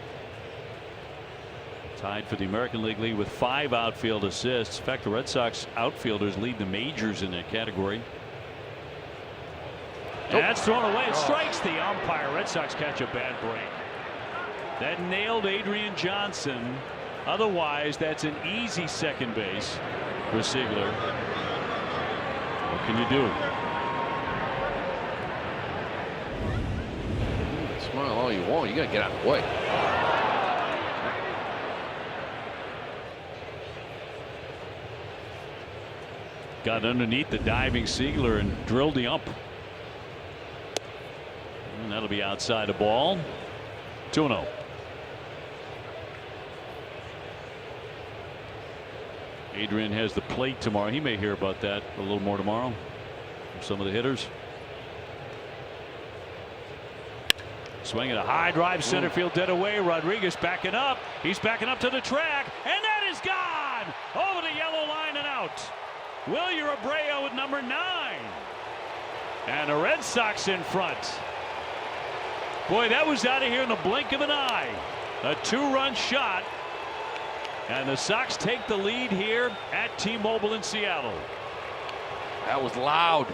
Tied for the American League lead with 5 outfield assists. In fact, the Red Sox outfielders lead the majors in that category. And that's thrown away. It strikes the umpire. Red Sox catch a bad break. That nailed Adrian Johnson. Otherwise, that's an easy second base for Ziegler. What can you do? Smile all you want. You got to get out of the way. Got underneath the diving Ziegler and drilled the ump. And that'll be outside the ball. 2-0. Adrian has the plate tomorrow. He may hear about that a little more tomorrow from some of the hitters. Swinging a high drive center field dead away. Rodriguez backing up. He's backing up to the track, and that is gone over the yellow line and out. Willier Abreu with number 9, and the Red Sox in front. Boy, that was out of here in the blink of an eye. A 2-run shot, and the Sox take the lead here at T-Mobile in Seattle. That was loud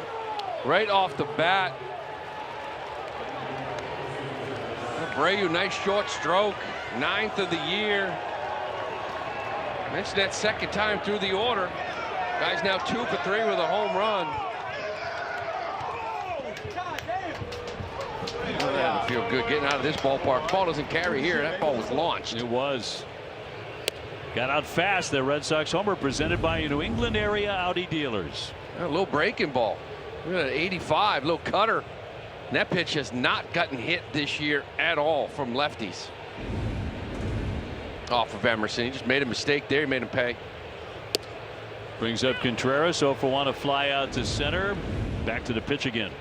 right off the bat. Abreu, nice short stroke, 9th of the year. Mentioned that second time through the order. Guy's now 2 for 3 with a home run. Oh, that feel good getting out of this ballpark. Ball doesn't carry here. That ball was launched. It was. Got out fast. The Red Sox homer presented by New England area Audi dealers. A little breaking ball. Look at that 85, little cutter. And that pitch has not gotten hit this year at all from lefties. Off of Emerson. He just made a mistake there. He made him pay. Brings up Contreras. 0 for 1, a fly out to center. Back to the pitch again.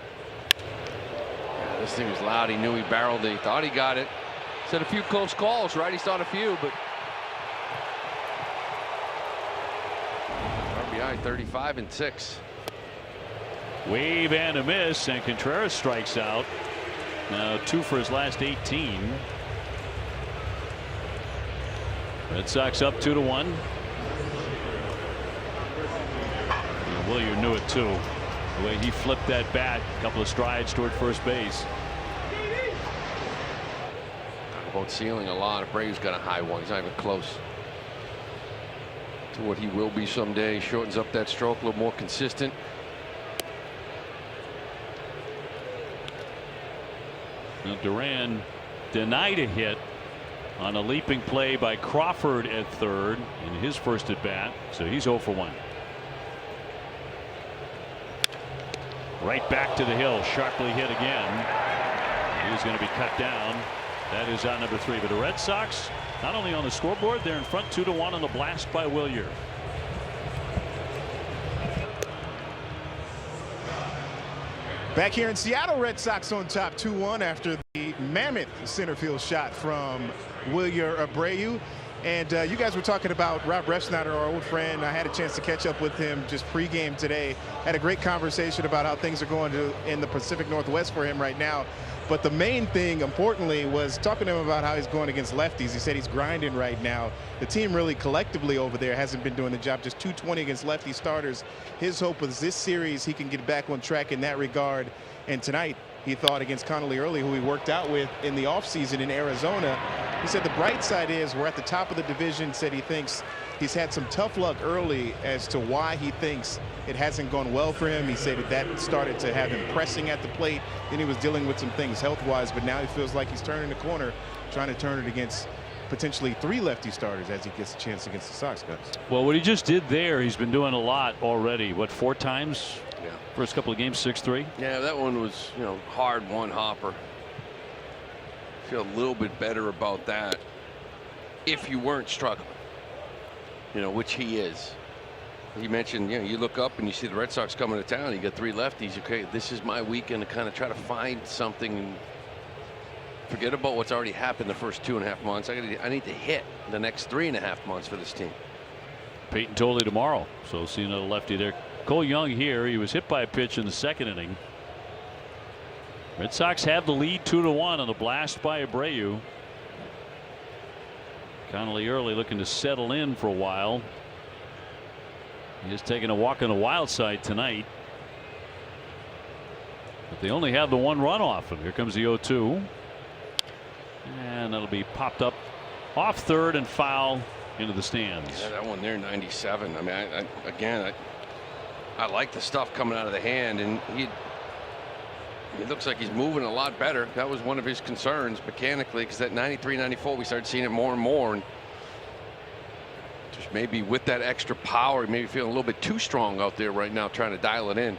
Yeah, this thing was loud. He knew he barreled it. He thought he got it. Said a few close calls, right? He saw a few, but RBI 35 and 6. Wave and a miss, and Contreras strikes out. Now 2 for his last 18. Red Sox up 2-1. Willier knew it too. The way he flipped that bat, a couple of strides toward first base. Talk about ceiling a lot. Abreu's got a high one. He's not even close to what he will be someday. Shortens up that stroke, a little more consistent. Now Duran denied a hit on a leaping play by Crawford at third in his first at bat, so he's 0 for 1. Right back to the hill, sharply hit again. He's going to be cut down. That is out number 3. But the Red Sox not only on the scoreboard, they're in front 2-1 on the blast by Willier. Back here in Seattle, Red Sox on top 2-1 after the mammoth center field shot from Willier Abreu. And you guys were talking about Rob Refsnyder, our old friend. I had a chance to catch up with him just pregame today. Had a great conversation about how things are going in the Pacific Northwest for him right now. But the main thing, importantly, was talking to him about how he's going against lefties. He said he's grinding right now. The team really collectively over there hasn't been doing the job. Just .220 against lefty starters. His hope was this series he can get back on track in that regard. And tonight, he thought against Connolly Early, who he worked out with in the offseason in Arizona. He said the bright side is we're at the top of the division. Said he thinks he's had some tough luck early as to why he thinks it hasn't gone well for him. He said that started to have him pressing at the plate. Then he was dealing with some things health-wise, but now he feels like he's turning the corner, trying to turn it against potentially 3 lefty starters as he gets a chance against the Sox guys. Well, what he just did there, he's been doing a lot already. What, 4 times? Yeah. First couple of games, 6-3. Yeah, that one was, you know, hard one hopper. Feel a little bit better about that if you weren't struggling, you know, which he is. He mentioned, you know, you look up and you see the Red Sox coming to town. You got 3 lefties. Okay, this is my weekend to kind of try to find something and forget about what's already happened the first 2.5 months. I need to hit the next 3.5 months for this team. Peyton Tolley tomorrow, so see another lefty there. Cole Young here. He was hit by a pitch in the 2nd inning. Red Sox have the lead 2-1 on the blast by Abreu. Connolly early looking to settle in for a while. He is taking a walk on the wild side tonight. But they only have the 1 run off him. Here comes the 0-2. And that'll be popped up off third and foul into the stands. Yeah, that one there, 97. I mean, I like the stuff coming out of the hand, and it looks like he's moving a lot better. That was one of his concerns mechanically, because that 93, 94, we started seeing it more and more. And just maybe with that extra power, maybe feeling a little bit too strong out there right now, trying to dial it in.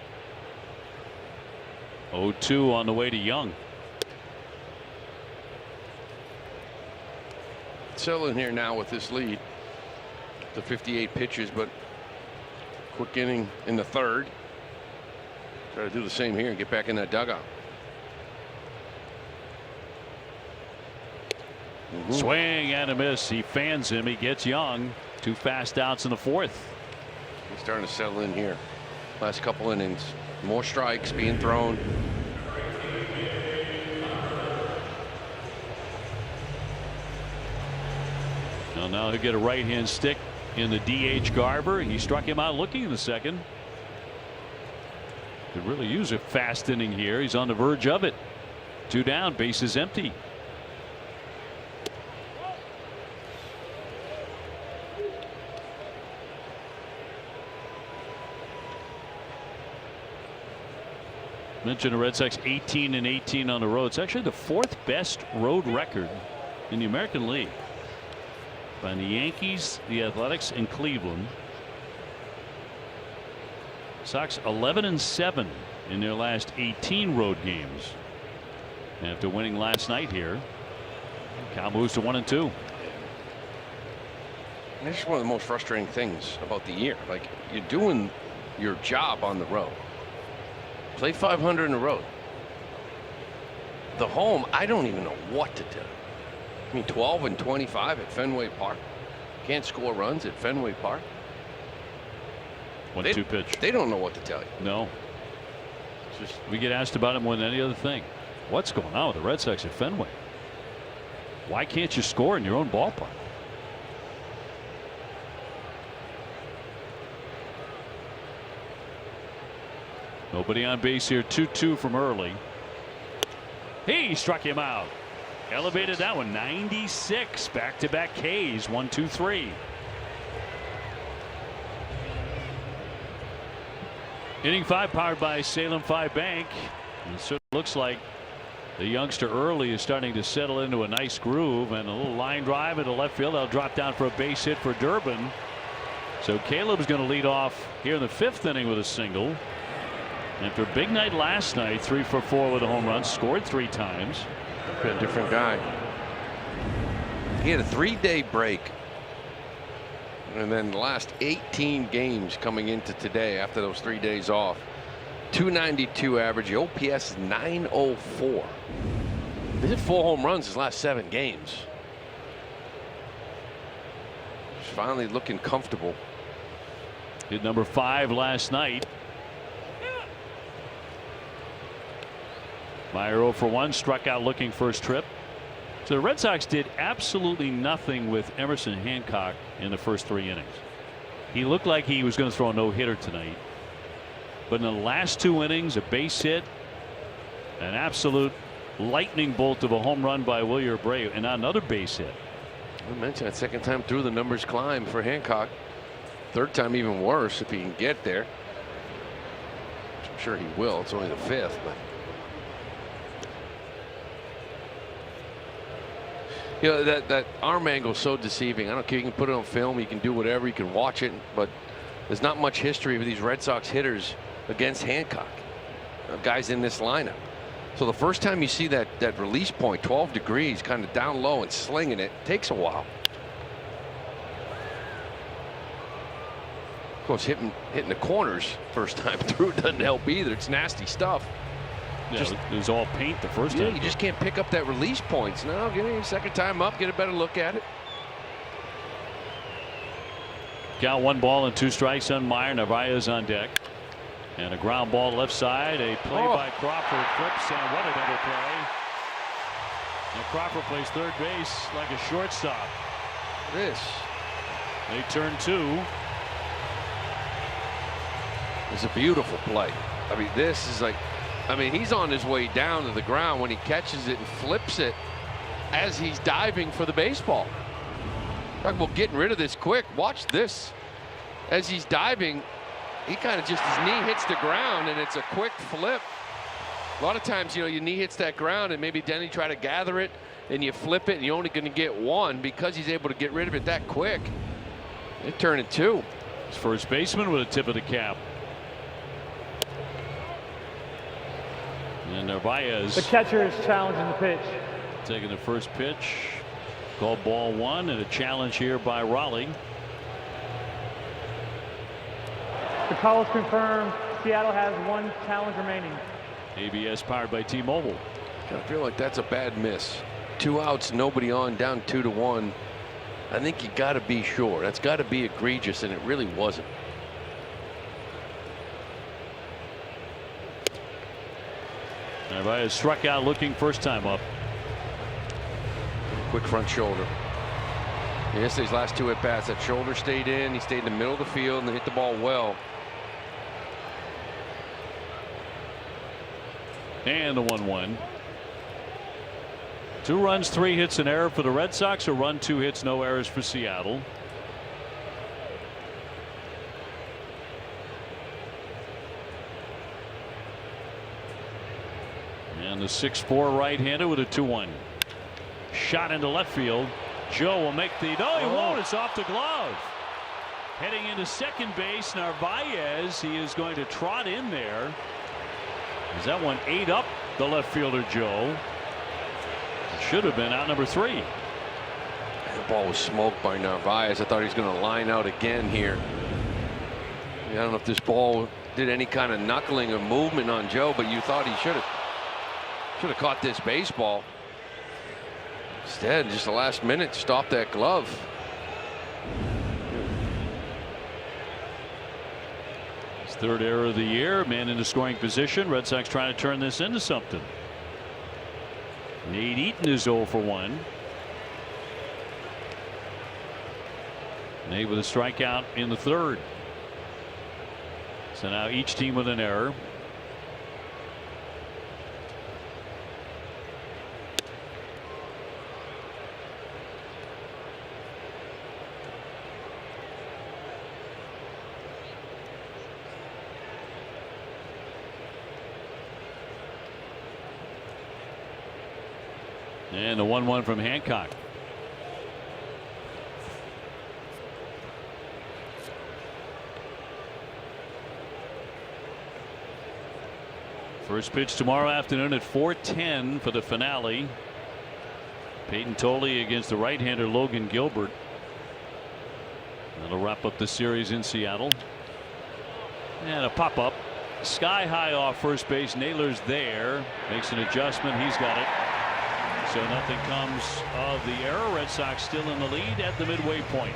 0-2 on the way to Young. Still in here now with this lead. The 58 pitches, but quick inning in the 3rd. Try to do the same here and get back in that dugout. Swing and a miss. He fans him. He gets Young. 2 fast outs in the 4th. He's starting to settle in here. Last couple innings. More strikes being thrown. Now he'll get a right hand stick in the DH Garver. He struck him out looking in the 2nd. Could really use a fast inning here. He's on the verge of it. 2 down, bases empty. Mentioned the Red Sox 18-18 on the road. It's actually the 4th best road record in the American League. By the Yankees, the Athletics, and Cleveland. Sox 11-7 in their last 18 road games. After winning last night here, Cal moves to 1-2. This is one of the most frustrating things about the year. Like, you're doing your job on the road. Play 500 in a road. The home, I don't even know what to do. I mean, 12-25 at Fenway Park. Can't score runs at Fenway Park. 1-2 pitch. They don't know what to tell you. No. It's just, we get asked about it more than any other thing. What's going on with the Red Sox at Fenway? Why can't you score in your own ballpark? Nobody on base here. 2-2 from early. He struck him out. Elevated that one. 96. Back-to-back Ks. 1-2-3. Inning 5 powered by Salem 5 Bank. And it certainly looks like the youngster early is starting to settle into a nice groove, and a little line drive into left field. They'll drop down for a base hit for Durbin. So Caleb's going to lead off here in the 5th inning with a single. After a big night last night, 3 for 4 with a home run, scored 3 times. A different guy. He had a 3-day break, and then the last 18 games coming into today after those 3 days off. 292 average. The OPS is 904. He hit 4 home runs his last 7 games. He's finally looking comfortable. Hit number 5 last night. Meyer 0 for 1, struck out looking first trip. So the Red Sox did absolutely nothing with Emerson Hancock in the first 3 innings. He looked like he was going to throw a no-hitter tonight. But in the last 2 innings, a base hit, an absolute lightning bolt of a home run by Wilyer Abreu, and another base hit. I mentioned that 2nd time through the numbers climb for Hancock. 3rd time even worse if he can get there. I'm sure he will. It's only the 5th, but You know, that arm angle is so deceiving. I don't care. You can put it on film. You can do whatever. You can watch it. But there's not much history of these Red Sox hitters against Hancock. Guys in this lineup. So the first time you see that release point, 12 degrees, kind of down low and slinging it, takes a while. Of course, hitting the corners first time through doesn't help either. It's nasty stuff. Yeah, it was all paint the first time. You just can't pick up that release points. No, give me a second time up, get a better look at it. Count 1 ball and 2 strikes on Meyer. Narvaez on deck. And a ground ball left side. A play by Crawford. Flips, and what a double play. And Crawford plays third base like a shortstop. This. They turn 2. It's a beautiful play. I mean, this is like, I mean, he's on his way down to the ground when he catches it and flips it as he's diving for the baseball. Talk about getting rid of this quick. Watch this. As he's diving, he kind of just, his knee hits the ground and it's a quick flip. A lot of times, you know, your knee hits that ground and maybe then you try to gather it and you flip it and you're only going to get one. Because he's able to get rid of it that quick, they turn it 2. His first baseman with a tip of the cap. And Narvaez. The catcher is challenging the pitch. Taking the first pitch. Called ball 1, and a challenge here by Raleigh. The call is confirmed. Seattle has 1 challenge remaining. ABS powered by T-Mobile. I feel like that's a bad miss. 2 outs, nobody on, down 2-1. I think you got to be sure. That's got to be egregious, and it really wasn't. Narvaez struck out looking first time up. Quick front shoulder. Yesterday's last 2 at-bats, that shoulder stayed in. He stayed in the middle of the field and hit the ball well. And the 1-1. 2 runs, 3 hits, an error for the Red Sox. A run, 2 hits, no errors for Seattle. And the 6'4" right-hander with a 2-1. Shot into left field. Joe will make the, no, he won't. It's off the glove. Heading into second base, Narvaez. He is going to trot in there. As that one ate up the left fielder, Joe. It should have been out number 3. The ball was smoked by Narvaez. I thought he was going to line out again here. I don't know if this ball did any kind of knuckling or movement on Joe, but you thought he should have caught this baseball. Instead, just the last minute, stopped that glove. His 3rd error of the year. Man in the scoring position. Red Sox trying to turn this into something. Nate Eaton is 0 for 1. Nate with a strikeout in the 3rd. So now each team with an error. And the 1-1 from Hancock. First pitch tomorrow afternoon at 4:10 for the finale. Peyton Tolle against the right-hander Logan Gilbert. That'll wrap up the series in Seattle. And a pop-up. Sky high off first base. Naylor's there. Makes an adjustment. He's got it. So nothing comes of the error. Red Sox still in the lead at the midway point.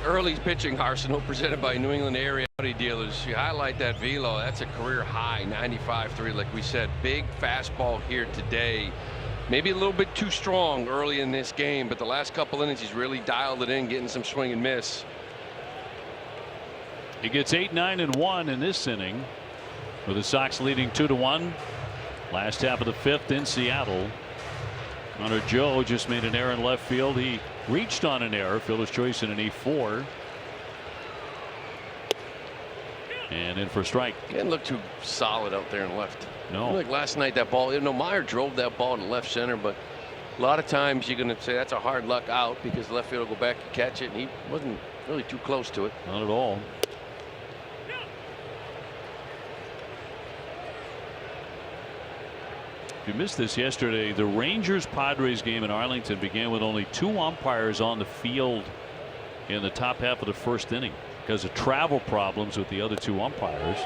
Early's pitching arsenal presented by New England Area Audi Dealers. You highlight that velo. That's a career high 95.3. Like we said, big fastball here today. Maybe a little bit too strong early in this game, but the last couple innings he's really dialed it in, getting some swing and miss. He gets 8, 9, and 1 in this inning, with the Sox leading 2-1. Last half of the 5th in Seattle. Hunter Joe just made an error in left field. He reached on an error. Fielder's choice in an E4. And in for a strike. Didn't look too solid out there in left. No. Like last night, that ball, Meyer drove that ball to left center, but a lot of times you're going to say that's a hard luck out because the left field will go back and catch it, and he wasn't really too close to it. Not at all. If you missed this yesterday, the Rangers-Padres game in Arlington began with only 2 umpires on the field in the top half of the first inning because of travel problems with the other 2 umpires.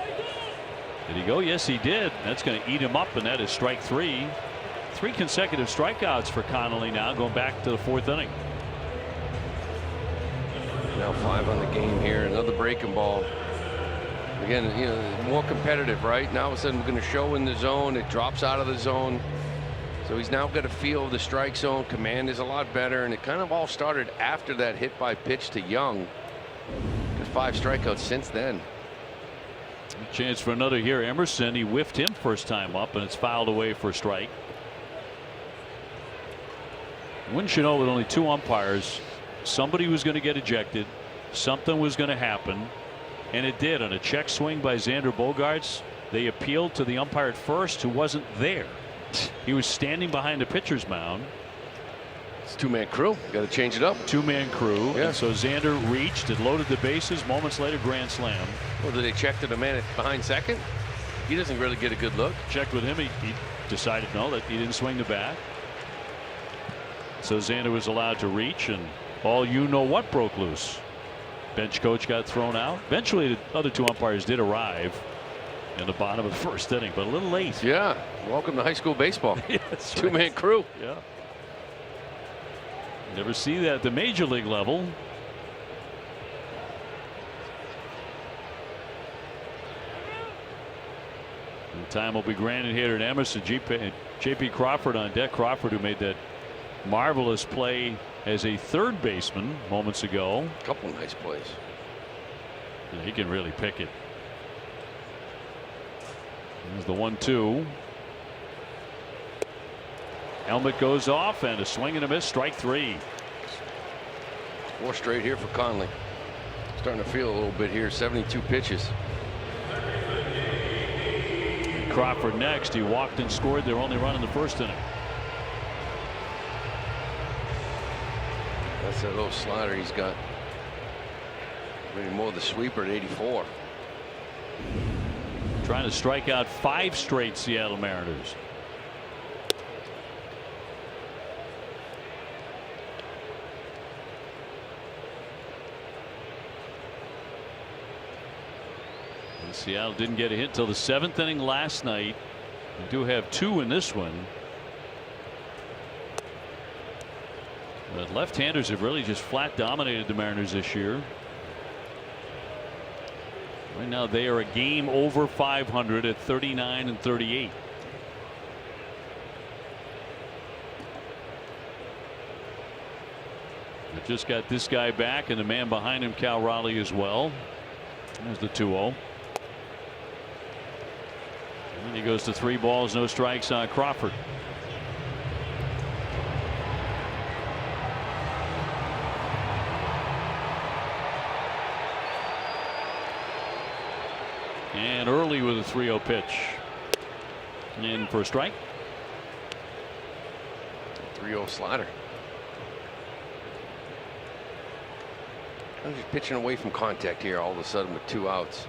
Did he go? Yes, he did. That's going to eat him up, and that is strike 3. 3 consecutive strikeouts for Connolly now, going back to the 4th inning. Now 5 on the game here. Another breaking ball. Again, more competitive, right? Now all of a sudden we're going to show in the zone. It drops out of the zone. So he's now got a feel of the strike zone. Command is a lot better, and it kind of all started after that hit by pitch to Young. Got 5 strikeouts since then. A chance for another here. Emerson, he whiffed him first time up, and it's fouled away for a strike. Wouldn't you know, with only 2 umpires, somebody was going to get ejected, something was going to happen, and it did. On a check swing by Xander Bogaerts, they appealed to the umpire at first, who wasn't there. He was standing behind the pitcher's mound. It's 2-man crew. Got to change it up. 2-man crew. Yeah. And so Xander reached and loaded the bases. Moments later, grand slam. Well, did they check to the man behind second? He doesn't really get a good look. Checked with him. He decided no, that he didn't swing the bat. So Xander was allowed to reach, and all you know what broke loose. Bench coach got thrown out. Eventually, the other 2 umpires did arrive in the bottom of the first inning, but a little late. Yeah. Welcome to high school baseball. Yeah, that's 2-man right. crew. Yeah. Never see that at the major league level. And time will be granted here at Emerson. J.P. Crawford on deck. Crawford, who made that marvelous play as a third baseman moments ago. A couple nice plays. And he can really pick it. There's the 1-2. Helmet goes off, and a swing and a miss. Strike 3. 4 straight here for Conley. Starting to feel a little bit here. 72 pitches. And Crawford next. He walked and scored their only run in the first inning. That's that little slider he's got. Maybe more the sweeper at 84. Trying to strike out 5 straight Seattle Mariners. And Seattle didn't get a hit till the 7th inning last night. They do have 2 in this one. But left-handers have really just flat dominated the Mariners this year. Right now they are a game over 500 at 39-38. They just got this guy back, and the man behind him, Cal Raleigh, as well. There's the 2-0. And he goes to 3 balls, no strikes on Crawford. And early with a 3-0 pitch. In for a strike. 3-0 slider. I'm just pitching away from contact here all of a sudden with 2 outs.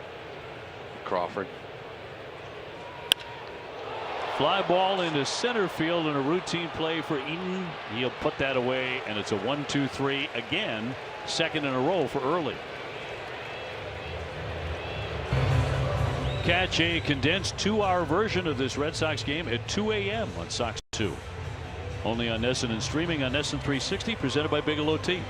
Crawford. Fly ball into center field in a routine play for Eaton. He'll put that away, and it's a 1-2-3 again. 2nd in a row for Early. Catch a condensed 2-hour version of this Red Sox game at 2 a.m. on Sox 2. Only on NESN and streaming on NESN 360, presented by Bigelow Tea.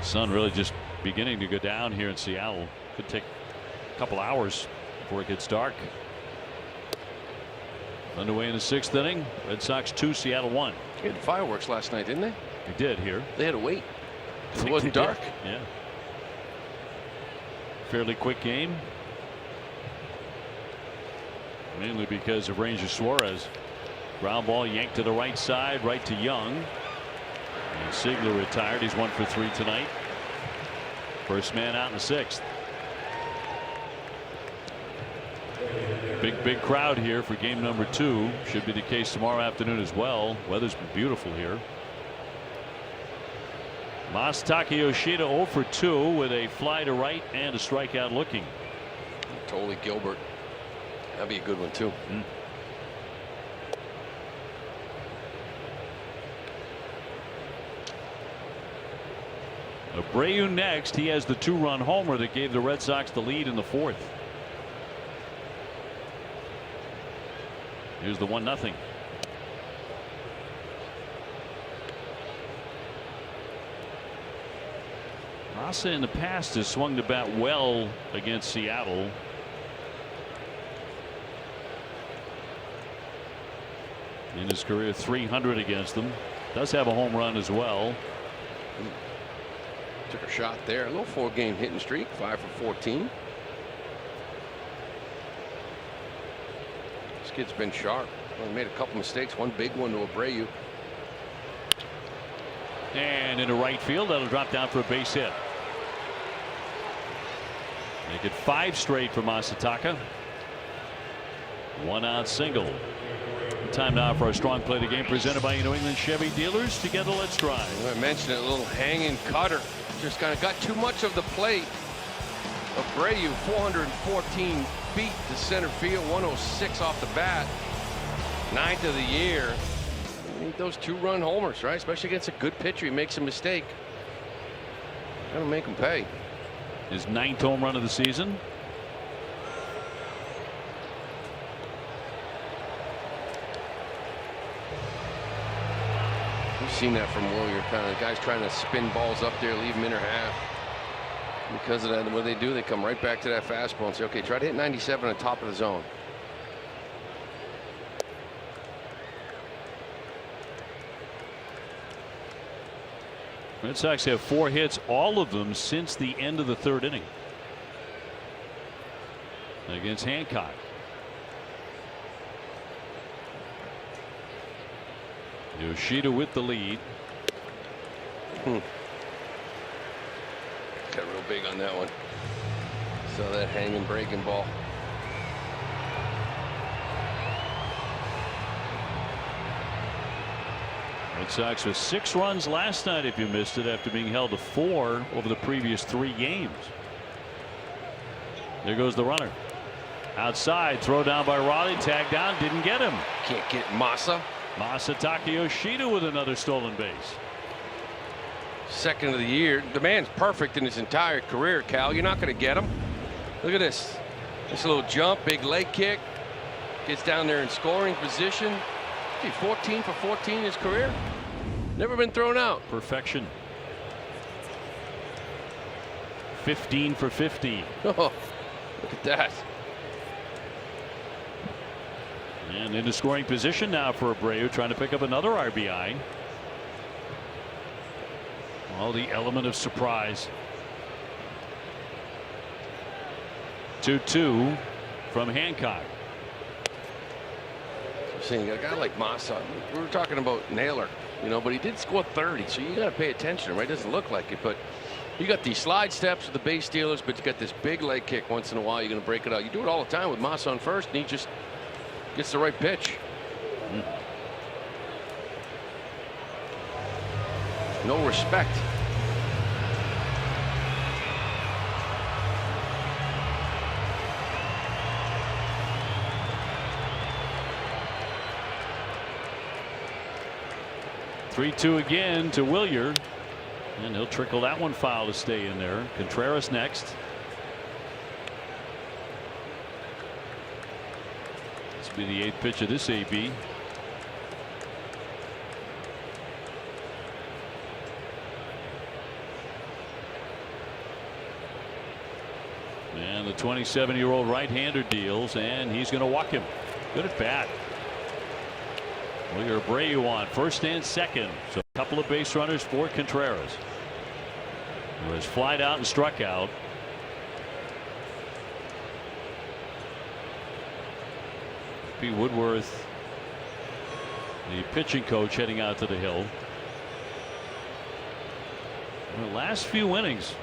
Sun really just beginning to go down here in Seattle. Could take a couple hours before it gets dark. Underway in the 6th inning. Red Sox 2, Seattle 1. They had fireworks last night, didn't they? They did here. They had to wait. It wasn't dark. Yeah. Fairly quick game. Mainly because of Ranger Suarez. Ground ball yanked to the right side, right to Young. And Ziegler retired. He's 1 for 3 tonight. First man out in the 6th. Big crowd here for game number 2. Should be the case tomorrow afternoon as well. Weather's been beautiful here. Masataka Yoshida 0 for 2 with a fly to right and a strikeout looking. Totally Gilbert. That'd be a good one too. Abreu next. He has the 2-run homer that gave the Red Sox the lead in the 4th. Here's the 1-0. Massa in the past has swung the bat well against Seattle. In his career, 300 against them. Does have a home run as well. Took a shot there. A little 4-game hitting streak. 5 for 14. This kid's been sharp. Well, he made a couple mistakes. One big one to Abreu. And into right field. That'll drop down for a base hit. Make it 5 straight for Masataka. 1-out single. Time now for our strong play of the game presented by New England Chevy dealers. Together, let's drive. I mentioned it, a little hanging cutter. Just kind of got too much of the plate. Abreu 414 feet to center field, 106 off the bat. 9th of the year. You need those 2-run homers, right? Especially against a good pitcher. He makes a mistake. Gotta make him pay. His 9th home run of the season. You've seen that from Warrior. Kind of the guys trying to spin balls up there, leave them inner half. Because of that, what they do, they come right back to that fastball and say, okay, try to hit 97 on the top of the zone. Red Sox have 4 hits, all of them since the end of the 3rd inning against Hancock. Yoshida with the lead. Got real big on that one. Saw that hanging breaking ball. Red Sox with 6 runs last night, if you missed it, after being held to 4 over the previous 3 games. There goes the runner. Outside, throw down by Raleigh, tag down, didn't get him. Can't get Massa. Masataka Yoshida with another stolen base. 2nd of the year. The man's perfect in his entire career, Cal. You're not going to get him. Look at this. This little jump, big leg kick. Gets down there in scoring position. 14 for 14 in his career. Never been thrown out. Perfection. 15 for 50. Oh, look at that. And into scoring position now for Abreu, trying to pick up another RBI. Well, the element of surprise. 2-2 from Hancock. I'm saying you got a guy like Massa. We were talking about Naylor, you know, but he did score 30, so you got to pay attention, right? It doesn't look like it, but you got these slide steps with the base stealers, but you got this big leg kick once in a while. You're going to break it out. You do it all the time with Massa on first, and he just gets the right pitch. No respect. Three-two again to Willier, and he'll trickle that one foul to stay in there. Contreras next. This will be the 8th pitch of this AB. And the 27-year-old right-hander deals, and he's going to walk him. Good at bat. Willier Abreu on first and second. So a couple of base runners for Contreras, who has flied out and struck out. P. Woodworth, the pitching coach, heading out to the hill. In the last few innings,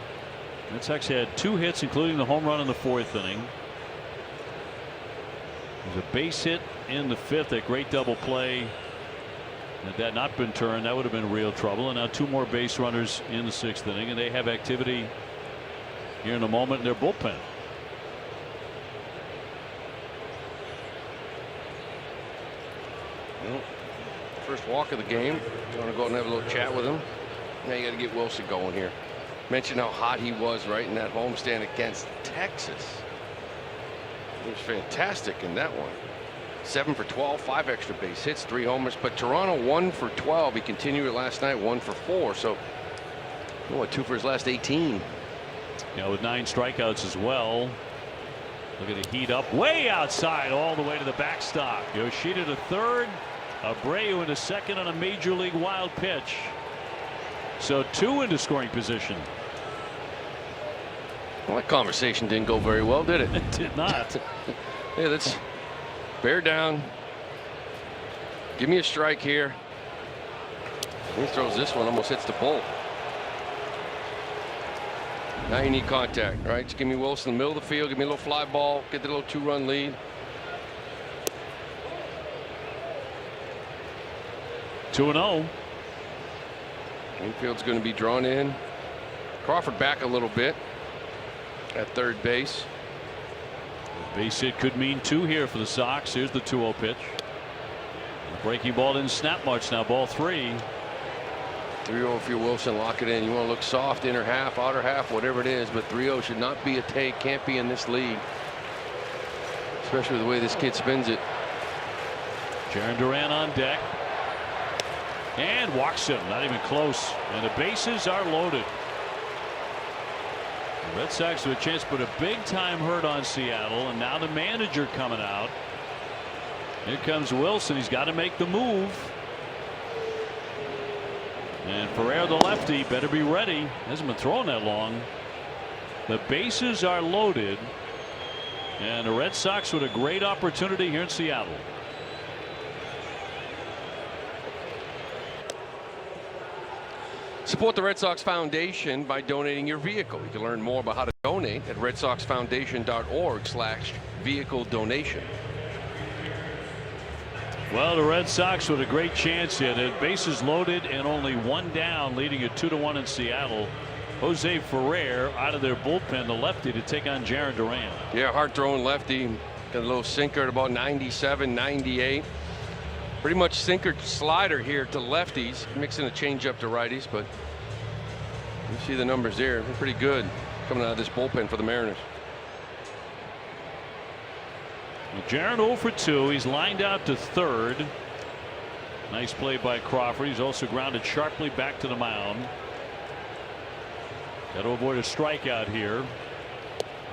Red Sox had 2 hits, including the home run in the 4th inning. There's a base hit in the 5th, a great double play. Had that not been turned, that would have been real trouble. And now 2 more base runners in the 6th inning, and they have activity here in a moment in their bullpen. Well, first walk of the game. You want to go out and have a little chat with him. Now you got to get Wilson going here. Mentioned how hot he was right in that homestand against Texas. He was fantastic in that one. 7 for 12, 5 extra base hits, 3 homers. But Toronto 1 for 12. He continued it last night, 1 for 4. So, what, 2 for his last 18. Yeah, with 9 strikeouts as well. Look at the heat up way outside all the way to the backstop. Yoshida to third. Abreu into second on a major league wild pitch. So 2 into scoring position. Well, that conversation didn't go very well, did it? It did not. Hey, let's bear down. Give me a strike here. He throws this one, almost hits the bull. Now you need contact, right? Just give me Wilson in the middle of the field. Give me a little fly ball. Get the little 2-run lead. 2-0. Infield's going to be drawn in. Crawford back a little bit at third base. Base hit could mean 2 here for the Sox. Here's the 2-0 pitch. The breaking ball didn't snap much. Now ball 3. 3-0 if you're Wilson, lock it in. You want to look soft, inner half, outer half, whatever it is, but 3-0 should not be a take, can't be in this league. Especially the way this kid spins it. Jarren Duran on deck. And walks him, not even close. And the bases are loaded. The Red Sox have a chance to put a big time hurt on Seattle, and now the manager coming out. Here comes Wilson. He's got to make the move. And Ferrer, the lefty, better be ready. Hasn't been throwing that long. The bases are loaded, and the Red Sox with a great opportunity here in Seattle. Support the Red Sox Foundation by donating your vehicle. You can learn more about how to donate at redsoxfoundation.org/vehicle donation. Well, the Red Sox with a great chance here. The bases loaded and only 1 down, leading it 2-1 in Seattle. Jose Ferrer out of their bullpen, the lefty, to take on Jarren Duran. Yeah, hard throwing lefty. Got a little sinker at about 97, 98. Pretty much sinker slider here to lefties, mixing a changeup to righties, but you see the numbers there. They're pretty good coming out of this bullpen for the Mariners. Well, Jarren 0 for 2. He's lined out to third. Nice play by Crawford. He's also grounded sharply back to the mound. Got to avoid a strikeout here.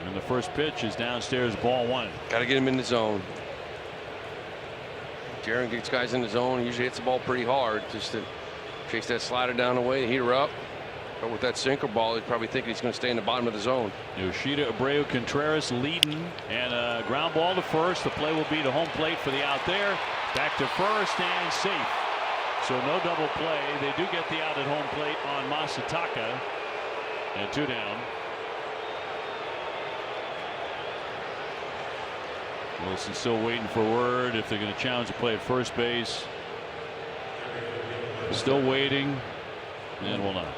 And the first pitch is downstairs, ball 1. Got to get him in the zone. Jarren gets guys in the zone. He usually hits the ball pretty hard just to chase that slider down the way, heat her up. But with that sinker ball, he's probably thinking he's going to stay in the bottom of the zone. Yoshida, Abreu, Contreras leading, and a ground ball to first. The play will be to home plate for the out there. Back to first and safe. So no double play. They do get the out at home plate on Masataka. And 2 down. Wilson still waiting for word if they're going to challenge the play at first base. Still waiting, and will not.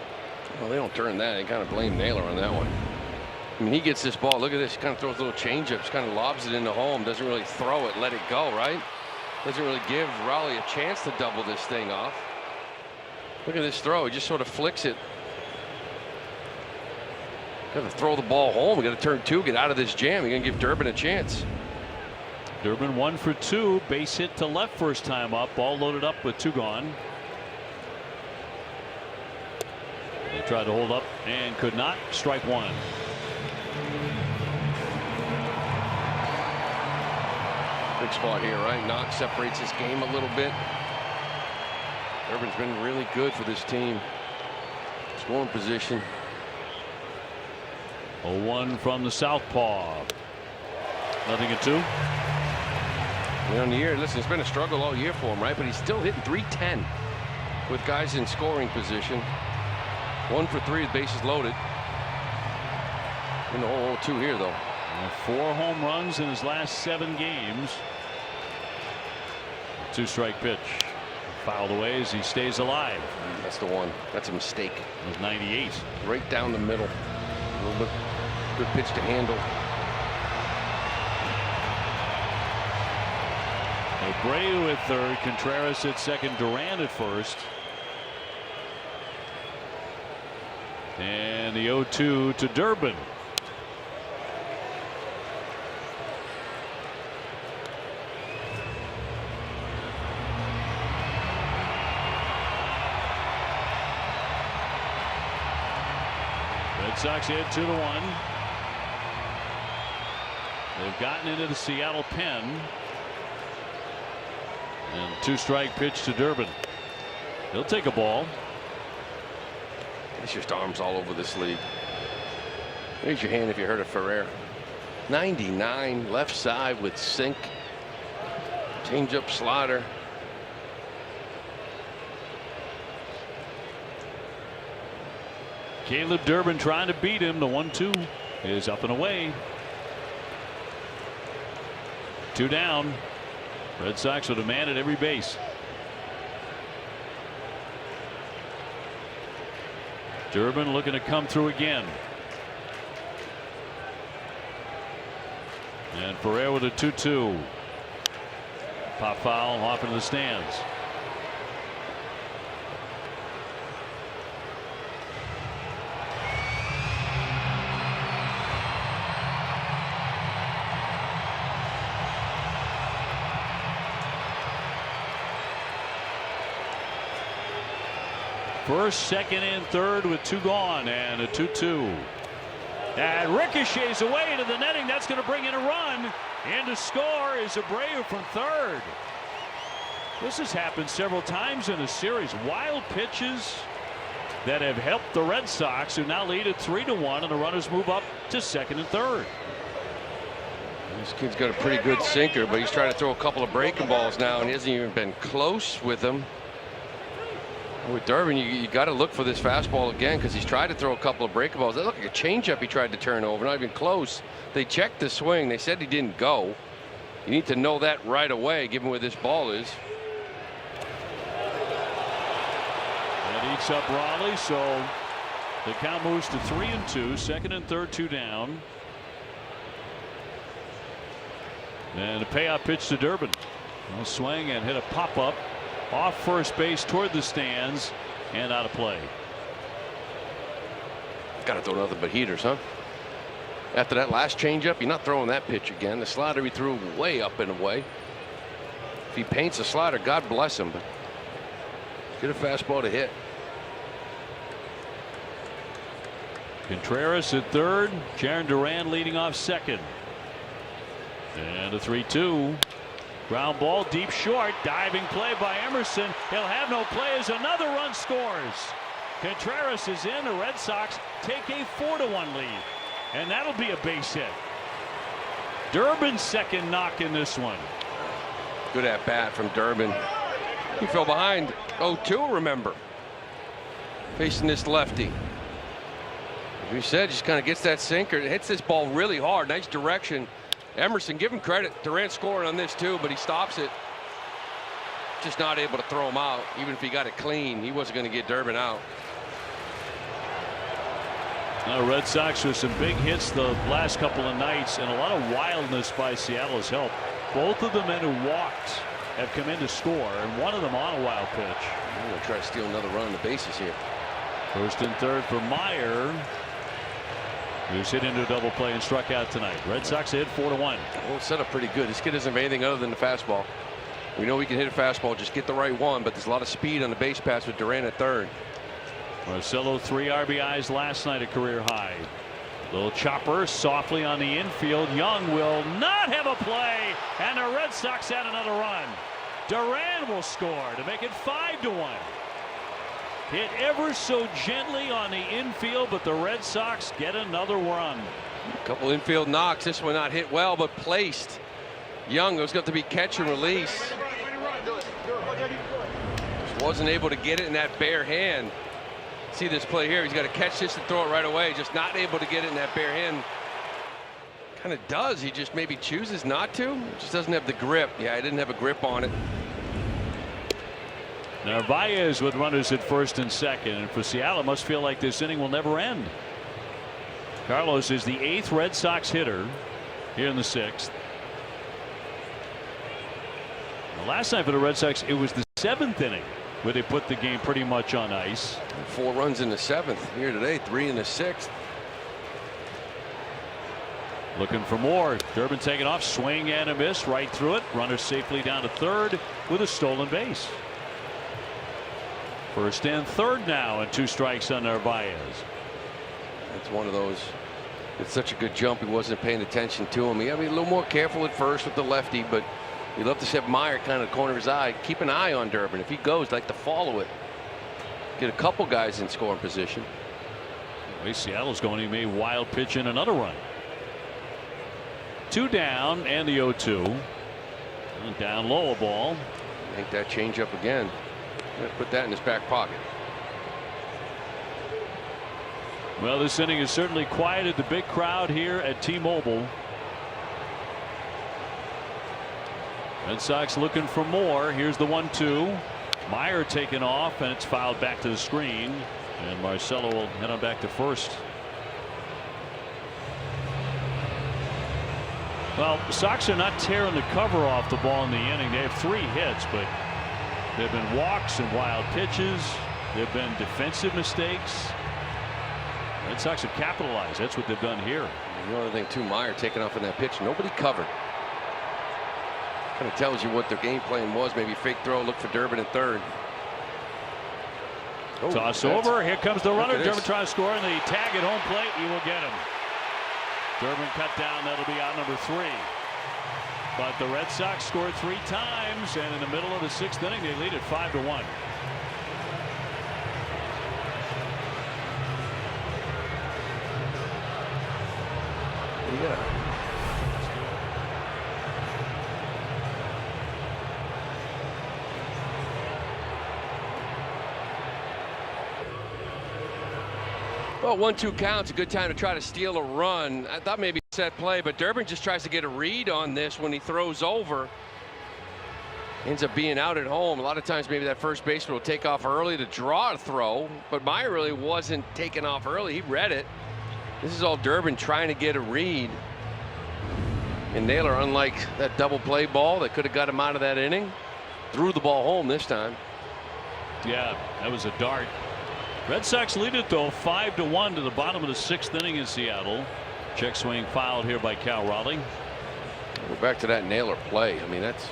Well, they don't turn that. They kind of blame Naylor on that one. I mean, he gets this ball. Look at this. He kind of throws little changeups, kind of lobs it into home. Doesn't really throw it, let it go, right? Doesn't really give Raleigh a chance to double this thing off. Look at this throw. He just sort of flicks it. Got to throw the ball home. We got to turn 2, get out of this jam. You're going to give Durbin a chance. Durbin 1 for 2. Base hit to left first time up. Ball loaded up with 2 gone. They tried to hold up and could not. Strike 1. Big spot here, right? Knox separates this game a little bit. Durbin's been really good for this team. Scoring position. 0-1 from the southpaw. Nothing at 2. On the year, listen, it's been a struggle all year for him, right? But he's still hitting .310 with guys in scoring position. 1 for 3, the bases loaded. In the whole 0-2 here, though. 4 home runs in his last 7 games. 2-strike pitch. Fouled away as he stays alive. That's the one. That's a mistake. It was 98. Right down the middle. A little bit good pitch to handle. Abreu at third. Contreras at second. Duran at first. And the 0-2 to Durbin. Red Sox ahead 2-1. They've gotten into the Seattle pen. And 2-strike pitch to Durbin. He'll take a ball. It's just arms all over this league. Raise your hand if you heard of Ferrer. 99 left side with sink. Change-up slider. Caleb Durbin trying to beat him. The 1-2 is up and away. 2 down. Red Sox with a man at every base. Durbin looking to come through again. And Ferrer with a 2-2. Pop foul off into the stands. First, second, and third with 2 gone, and a 2-2. And ricochets away into the netting. That's going to bring in a run. And to score is Abreu from third. This has happened several times in the series. Wild pitches that have helped the Red Sox, who now lead at 3-1, and the runners move up to second and third. This kid's got a pretty good sinker, but he's trying to throw a couple of breaking balls now, and he hasn't even been close with them. With Durbin, you got to look for this fastball again, because he's tried to throw a couple of breaking balls. That looked like a changeup he tried to turn over, not even close. They checked the swing. They said he didn't go. You need to know that right away, given where this ball is. That eats up Raleigh, so the count moves to 3-2. Second and third, 2 down. And a payoff pitch to Durbin. He'll swing and hit a pop-up off first base toward the stands and out of play. Got to throw nothing but heaters, huh? After that last changeup, you're not throwing that pitch again. The slider he threw way up and away. If he paints a slider, God bless him. But get a fastball to hit. Contreras at third. Jaron Duran leading off second. And a 3-2. Ground ball deep short. Diving play by Emerson. He'll have no play as another run scores. Contreras is in. The Red Sox take a 4-1 lead. And that'll be a base hit. Durbin's second knock in this one. Good at bat from Durbin. He fell behind 0-2, remember. Facing this lefty. As we said, just kind of gets that sinker. It hits this ball really hard. Nice direction. Emerson, give him credit. Durant scored on this too, but he stops it. Just not able to throw him out. Even if he got it clean, he wasn't going to get Durbin out. Now, Red Sox with some big hits the last couple of nights, and a lot of wildness by Seattle has helped. Both of the men who walked have come in to score, and one of them on a wild pitch. I'm going to try to steal another run on the bases here. First and third for Meyer, who's hit into a double play and struck out tonight. Red Sox ahead 4-1. Well, set up pretty good. This kid doesn't have anything other than the fastball. We know he can hit a fastball, just get the right one, but there's a lot of speed on the base pass with Durant at third. Marcelo 3 RBIs last night, a career high. Little chopper softly on the infield. Young will not have a play, and the Red Sox add another run. Duran will score to make it 5-1. Hit ever so gently on the infield, but the Red Sox get another run. A couple infield knocks. This one not hit well, but placed. Young was going to be catch and release. Just wasn't able to get it in that bare hand. See this play here. He's got to catch this and throw it right away. Just not able to get it in that bare hand. Kind of does. He just maybe chooses not to. Just doesn't have the grip. Yeah, he didn't have a grip on it. Narvaez with runners at first and second, and for Seattle, it must feel like this inning will never end. Carlos is the 8th Red Sox hitter here in the 6th. The last time for the Red Sox, it was the 7th inning where they put the game pretty much on ice. 4 runs in the 7th here today, 3 in the 6th. Looking for more. Durbin taking off, swing and a miss, right through it. Runner safely down to third with a stolen base. First and third now, and 2 strikes on Narvaez. It's one of those. It's such a good jump. He wasn't paying attention to him. He had to be a little more careful at first with the lefty, but you'd love to see Meyer kind of corner of his eye. Keep an eye on Durbin. If he goes, like to follow it. Get a couple guys in scoring position. The way Seattle's going, he may wild pitch in another run. 2 down and the 0-2. Down low a ball. Make that change up again. Put that in his back pocket. Well, this inning has certainly quieted the big crowd here at T-Mobile. Red Sox looking for more. Here's the 1-2. Meyer taken off, and it's fouled back to the screen, and Marcelo will head on back to first. Well, the Sox are not tearing the cover off the ball in the inning. They have 3 hits, but there have been walks and wild pitches. There have been defensive mistakes. Red Sox have capitalized. That's what they've done here. The other thing too, Meyer taking off in that pitch. Nobody covered. Kind of tells you what their game plan was. Maybe fake throw, look for Durbin in third. Oh, toss over. Here comes the runner. Durbin trying to score, and the tag at home plate. You will get him. Durbin cut down. That'll be out number 3. But the Red Sox scored 3 times, and in the middle of the 6th inning, they lead at 5-1. Yeah. Well, 1-2 counts. A good time to try to steal a run. I thought maybe set play, but Durbin just tries to get a read on this when he throws over. Ends up being out at home. A lot of times maybe that first baseman will take off early to draw a throw, but Meyer really wasn't taking off early. He read it. This is all Durbin trying to get a read. And Naylor, unlike that double play ball that could have got him out of that inning, threw the ball home this time. Yeah, that was a dart. Red Sox lead it though 5-1 to the bottom of the 6th inning in Seattle. Check swing fouled here by Cal Raleigh. We're back to that Naylor play. I mean, that's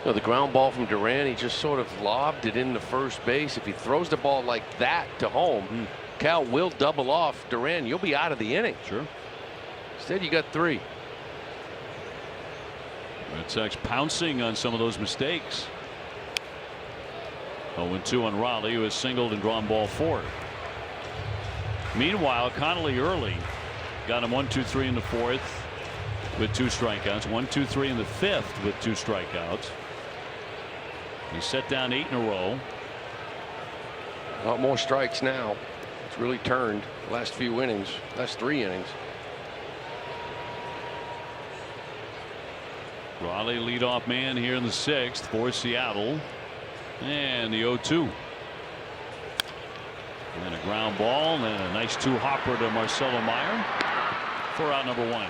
the ground ball from Duran. He just sort of lobbed it into first base. If he throws the ball like that to home, Cal will double off Duran. You'll be out of the inning. Sure. Instead, you got 3. Red Sox pouncing on some of those mistakes. 0-2 on Raleigh, who has singled and drawn ball 4. Meanwhile, Connolly early got him 1-2-3 in the 4th with 2 strikeouts. 1-2-3 in the 5th with 2 strikeouts. He set down 8 in a row. A lot more strikes now. It's really turned the last few innings, last 3 innings. Raleigh leadoff man here in the 6th for Seattle. And the 0-2. And a ground ball, and a nice 2-hopper to Marcelo Meyer for out number 1.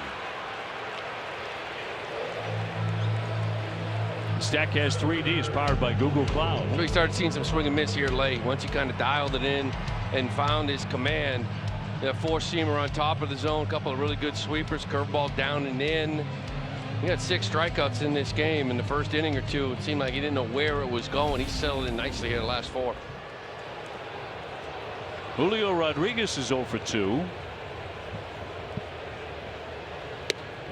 Statcast 3D is powered by Google Cloud. We started seeing some swing and miss here late. Once he kind of dialed it in and found his command. The 4-seamer on top of the zone, a couple of really good sweepers, curveball down and in. He had 6 strikeouts in this game in the first inning or 2. It seemed like he didn't know where it was going. He settled in nicely here the last 4. Julio Rodriguez is 0 for 2.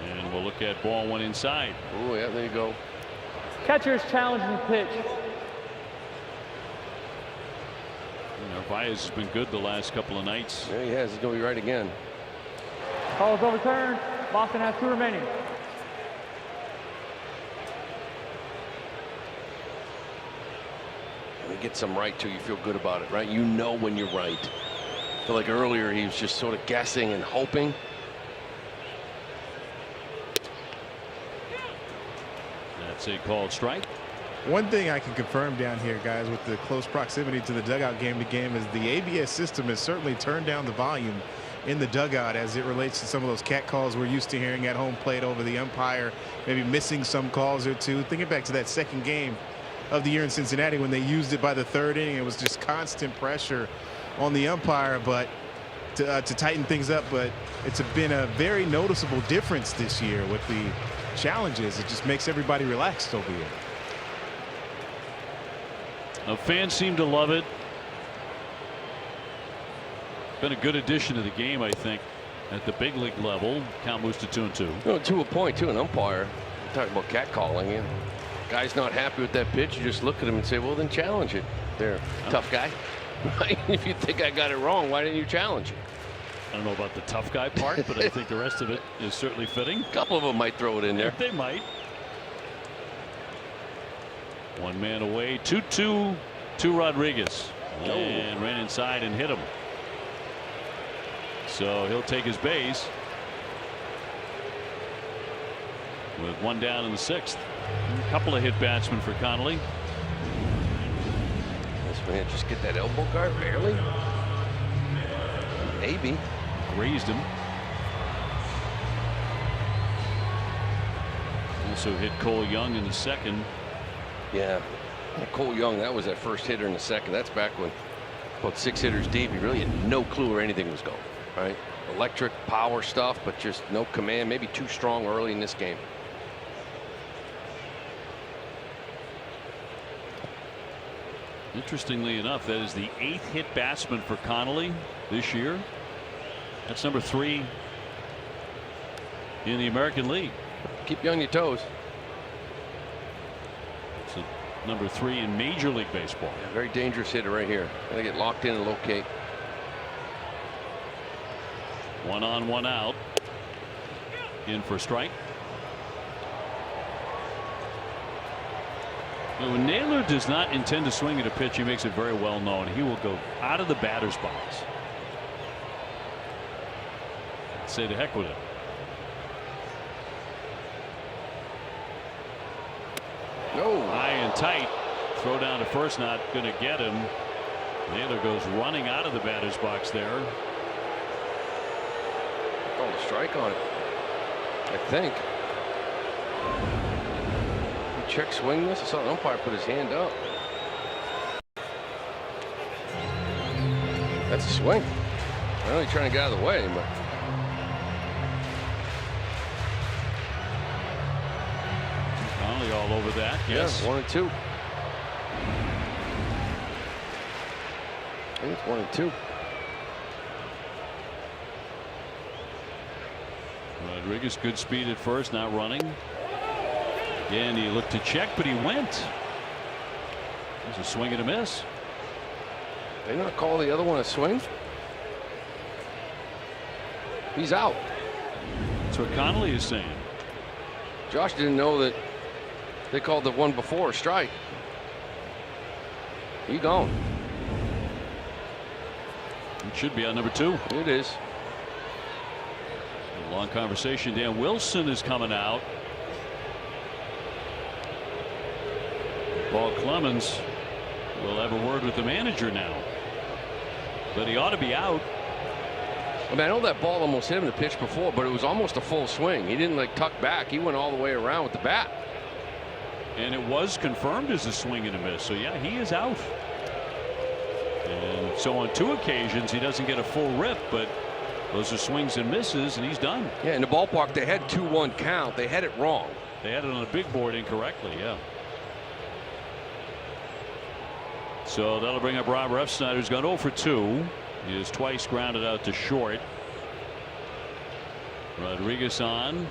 And we'll look at ball 1 inside. Oh, yeah, there you go. Catcher's challenging pitch. Narvaez has been good the last couple of nights. Yeah, he has. He's going to be right again. Call is overturned. Boston has 2 remaining. When you get some right, too, you feel good about it, right? You know when you're right. I feel like earlier he was just sort of guessing and hoping. That's a called strike. One thing I can confirm down here, guys, with the close proximity to the dugout game to game, is the ABS system has certainly turned down the volume in the dugout as it relates to some of those cat calls we're used to hearing at home plate over the umpire, maybe missing some calls or two. Thinking back to that second game of the year in Cincinnati when they used it by the third inning, it was just constant pressure on the umpire, but to tighten things up. But it's been a very noticeable difference this year with the challenges. It just makes everybody relaxed over here. Fans seem to love it. Been a good addition to the game, I think, at the big league level. Count moves to 2-2. You know, to a point, too, an umpire, talking about catcalling, you know, guy's not happy with that pitch, you just look at him and say, well, then challenge it. There, tough guy. If you think I got it wrong, why didn't you challenge it? I don't know about the tough guy part, but I think the rest of it is certainly fitting. A couple of them might throw it in there. They might. One man away, 2-2 to Rodriguez. And ran inside and hit him. So he'll take his base with one down in the sixth. A couple of hit batsmen for Connolly. This man just get that elbow guard barely. Maybe. Grazed him. Also hit Cole Young in the second. Yeah. Cole Young, that was that first hitter in the second. That's back when about 6 hitters deep. He really had no clue where anything was going. Right? Electric power stuff, but just no command. Maybe too strong early in this game. Interestingly enough, that is the 8th hit batsman for Connolly this year. That's number 3 in the American League. Keep you on your toes. It's number 3 in Major League Baseball. Yeah, very dangerous hitter right here. Gotta get locked in and locate. 1 on, 1 out. In for strike. When Naylor does not intend to swing at a pitch, he makes it very well known. He will go out of the batter's box. Say to heck with it. No. High and tight. Throw down to first, not going to get him. Naylor goes running out of the batter's box there. Called a strike on it, I think. Check swing this. I saw the umpire put his hand up. That's a swing. I know he's trying to get out of the way, but Connolly all over that. Yes. Yeah, 1-2. I think it's 1-2. Rodriguez, good speed at first, not running. And he looked to check, but he went. It was a swing and a miss. They not call the other one a swing? He's out. That's what Connolly is saying. Josh didn't know that they called the one before a strike. He gone. It should be on number 2. It is. A long conversation. Dan Wilson is coming out. Paul Clemens will have a word with the manager now. But he ought to be out. I mean, I know that ball almost hit him the pitch before, but it was almost a full swing. He didn't like tuck back. He went all the way around with the bat. And it was confirmed as a swing and a miss. So yeah, he is out. And so on 2 occasions he doesn't get a full rip, but those are swings and misses, and he's done. Yeah, in the ballpark they had 2-1 count. They had it wrong. They had it on a big board incorrectly. Yeah. So that'll bring up Rob Refsnyder, who's gone 0 for 2. He is twice grounded out to short. Rodriguez on.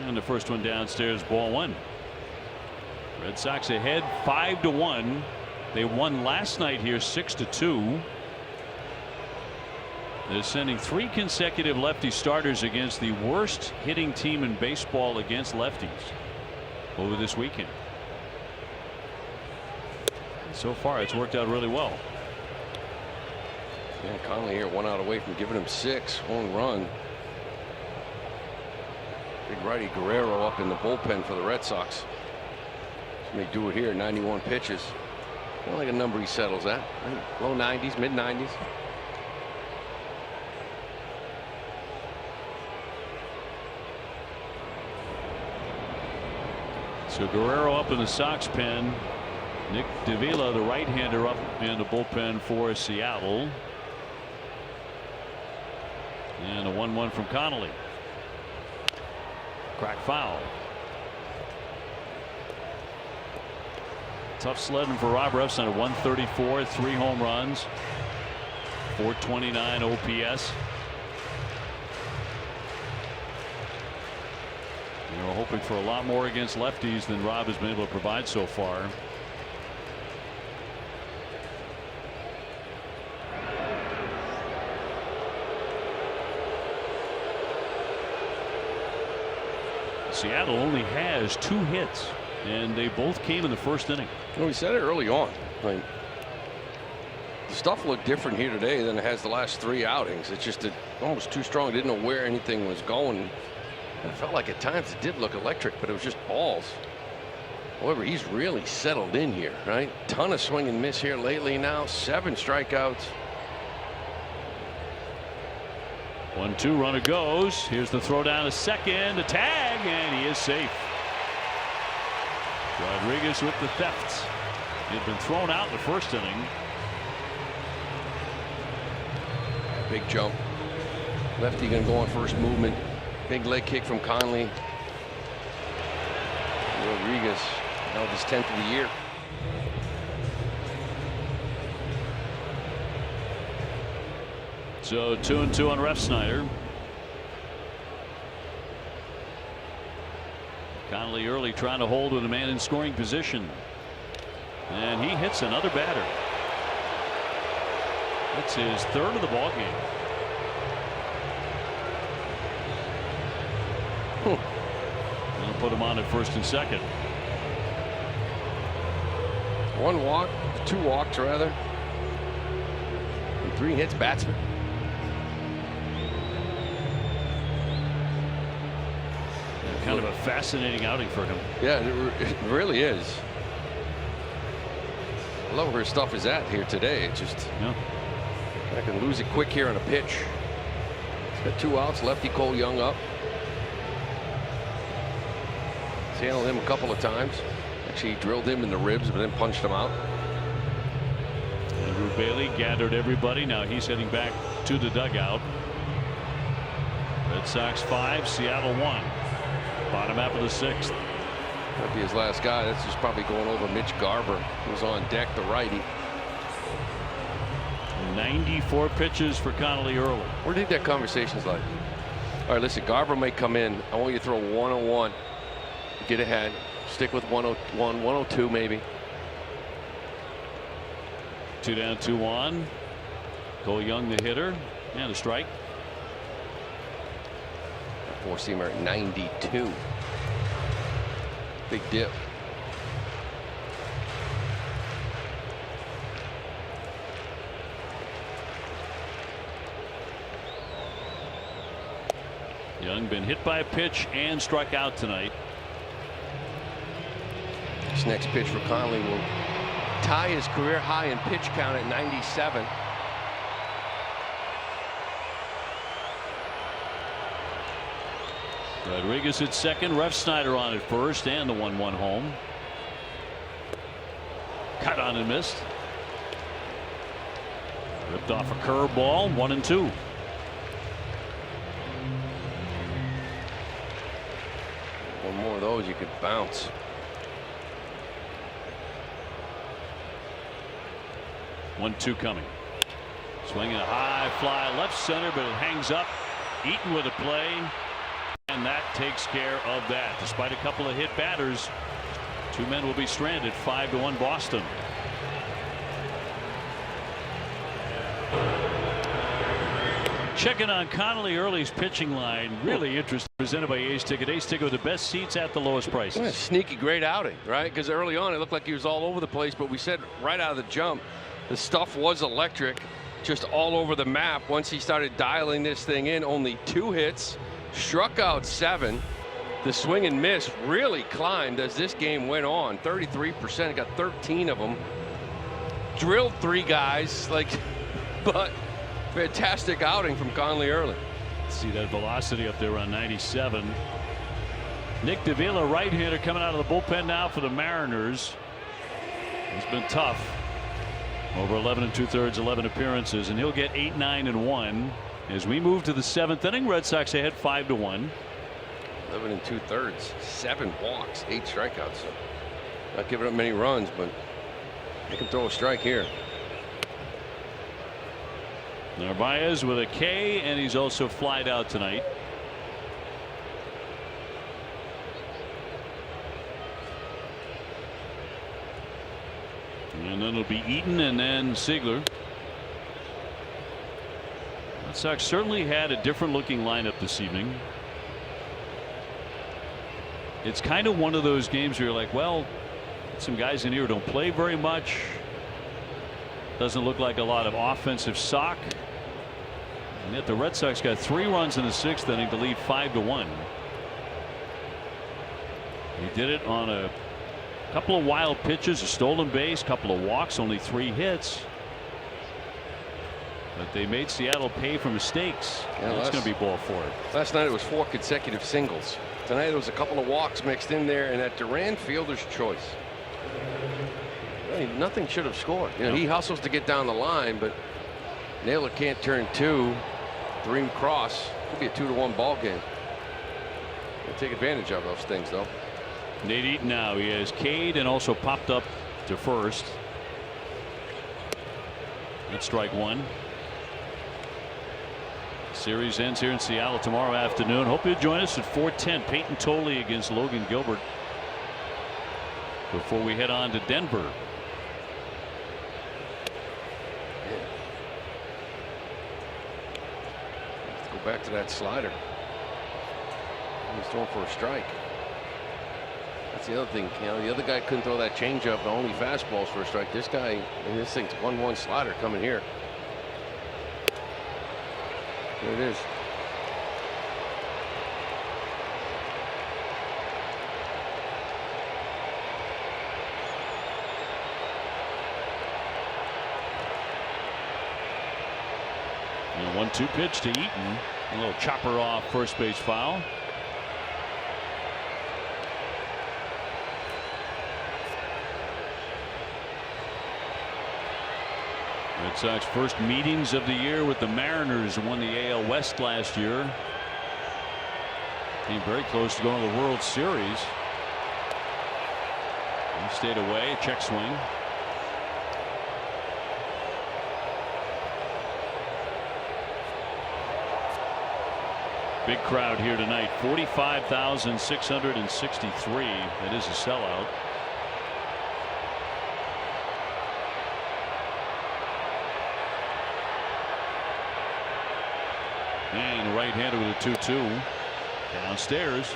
And the first one downstairs, ball 1. Red Sox ahead 5-1. They won last night here 6-2. They're sending 3 consecutive lefty starters against the worst hitting team in baseball against lefties over this weekend. So far it's worked out really well. Yeah, Conley here 1 out away from giving him 6. Home run. Big righty Guerrero up in the bullpen for the Red Sox. So may do it here. 91 pitches. Not like a number he settles at. Low 90s, mid 90s. So Guerrero up in the Sox pen. Nick Davila, the right-hander, up in the bullpen for Seattle. And a 1-1 from Connolly. Crack foul. Tough sledding for Rob Refsnyder at 134, 3 home runs, 429 OPS. You know, hoping for a lot more against lefties than Rob has been able to provide so far. Seattle only has 2 hits, and they both came in the first inning. Well, we said it early on. Like, the stuff looked different here today than it has the last 3 outings. It's just almost too strong. Didn't know where anything was going. It felt like at times it did look electric, but it was just balls. However, he's really settled in here, right? Ton of swing and miss here lately now. 7 strikeouts. 1-2, runner goes. Here's the throw down to second, a tag, and he is safe. Rodriguez with the theft. He had been thrown out in the first inning. Big jump. Lefty gonna go on first movement. Big leg kick from Conley. Rodriguez now his 10th of the year. So 2-2 on Refsnyder. Connolly early trying to hold with a man in scoring position. And he hits another batter. That's his 3rd of the ball game. I'll put him on at first and second. 1 walk, 2 walks rather. And 3 hits, batsman. Kind of a fascinating outing for him. Yeah, it really is. I love where his stuff is at here today. It just, I can lose it quick here on a pitch. He's got 2 outs. Lefty Cole Young up. He's handled him a couple of times. Actually, he drilled him in the ribs, but then punched him out. Andrew Bailey gathered everybody. Now he's heading back to the dugout. Red Sox 5, Seattle 1. Bottom half of the 6th. That'll be his last guy. That's just probably going over Mitch Garver, who's on deck, the righty. 94 pitches for Connolly early. Where did that conversation's like? All right, listen, Garver may come in. I want you to throw 101. Get ahead. Stick with 101, 102 maybe. 2 down, 2 on. Cole Young, the hitter, and a strike. 4-seamer at 92. Big dip. Young been hit by a pitch and struck out tonight. This next pitch for Conley will tie his career high in pitch count at 97. Rodriguez at second, Refsnyder on at first, and the 1-1 home. Cut on and missed. Ripped off a curveball, 1-2. One more of those, you could bounce. One, 2 coming. Swinging a high fly left center, but it hangs up. Eaton with a play. And that takes care of that. Despite a couple of hit batters, 2 men will be stranded. 5-1 Boston. Checking on Connolly early's pitching line. Really interesting. Presented by A's Ticket. A's Ticket with the best seats at the lowest prices. What a sneaky great outing, right? Because early on it looked like he was all over the place, but we said right out of the jump the stuff was electric. just all over the map once he started dialing this thing in. Only 2 hits, struck out 7. The swing and miss really climbed as this game went on. 33%, got 13 of them. Drilled 3 guys, but fantastic outing from Conley early. See that velocity up there on 97. Nick Davila, right-hander, coming out of the bullpen now for the Mariners. He's been tough. Over 11 2/3, 11 appearances, and he'll get 8, 9, and 1 as we move to the 7th inning. Red Sox ahead 5-1. 11 2/3, 7 walks, 8 strikeouts. So not giving up many runs, but they can throw a strike here. Narvaez with a K, and he's also flied out tonight. And then it'll be Eaton and then Ziegler. Red Sox certainly had a different looking lineup this evening. It's kind of one of those games where you're like, well, some guys in here don't play very much. Doesn't look like a lot of offensive stock. And yet the Red Sox got 3 runs in the 6th inning to lead 5-1. He did it on a couple of wild pitches, a stolen base, couple of walks, only 3 hits. But they made Seattle pay for mistakes. Yeah, that's going to be ball 4. Last night it was 4 consecutive singles. Tonight there was a couple of walks mixed in there, and that Duran fielder's choice. Really, nothing should have scored. You know, he hustles to get down the line, but Naylor can't turn 2. 3 cross. Could be a 2-1 ball game. They'll take advantage of those things, though. Nate Eaton now. He has Cade and also popped up to first. That's strike 1. Series ends here in Seattle tomorrow afternoon. Hope you'll join us at 4:10. Peyton Tolley against Logan Gilbert before we head on to Denver. Let's go back to that slider. He's throwing for a strike. That's the other thing. You know, the other guy couldn't throw that changeup, only fastballs for a strike. This guy, and this thing's 1-1 slider coming here. There it is. And a 1-2 pitch to Eaton. A little chopper off first base foul. Red Sox first meetings of the year with the Mariners, who won the AL West last year. Came very close to going to the World Series. He stayed away. Check swing. Big crowd here tonight. 45,663. That is a sellout. And right-hander with a 2-2 downstairs.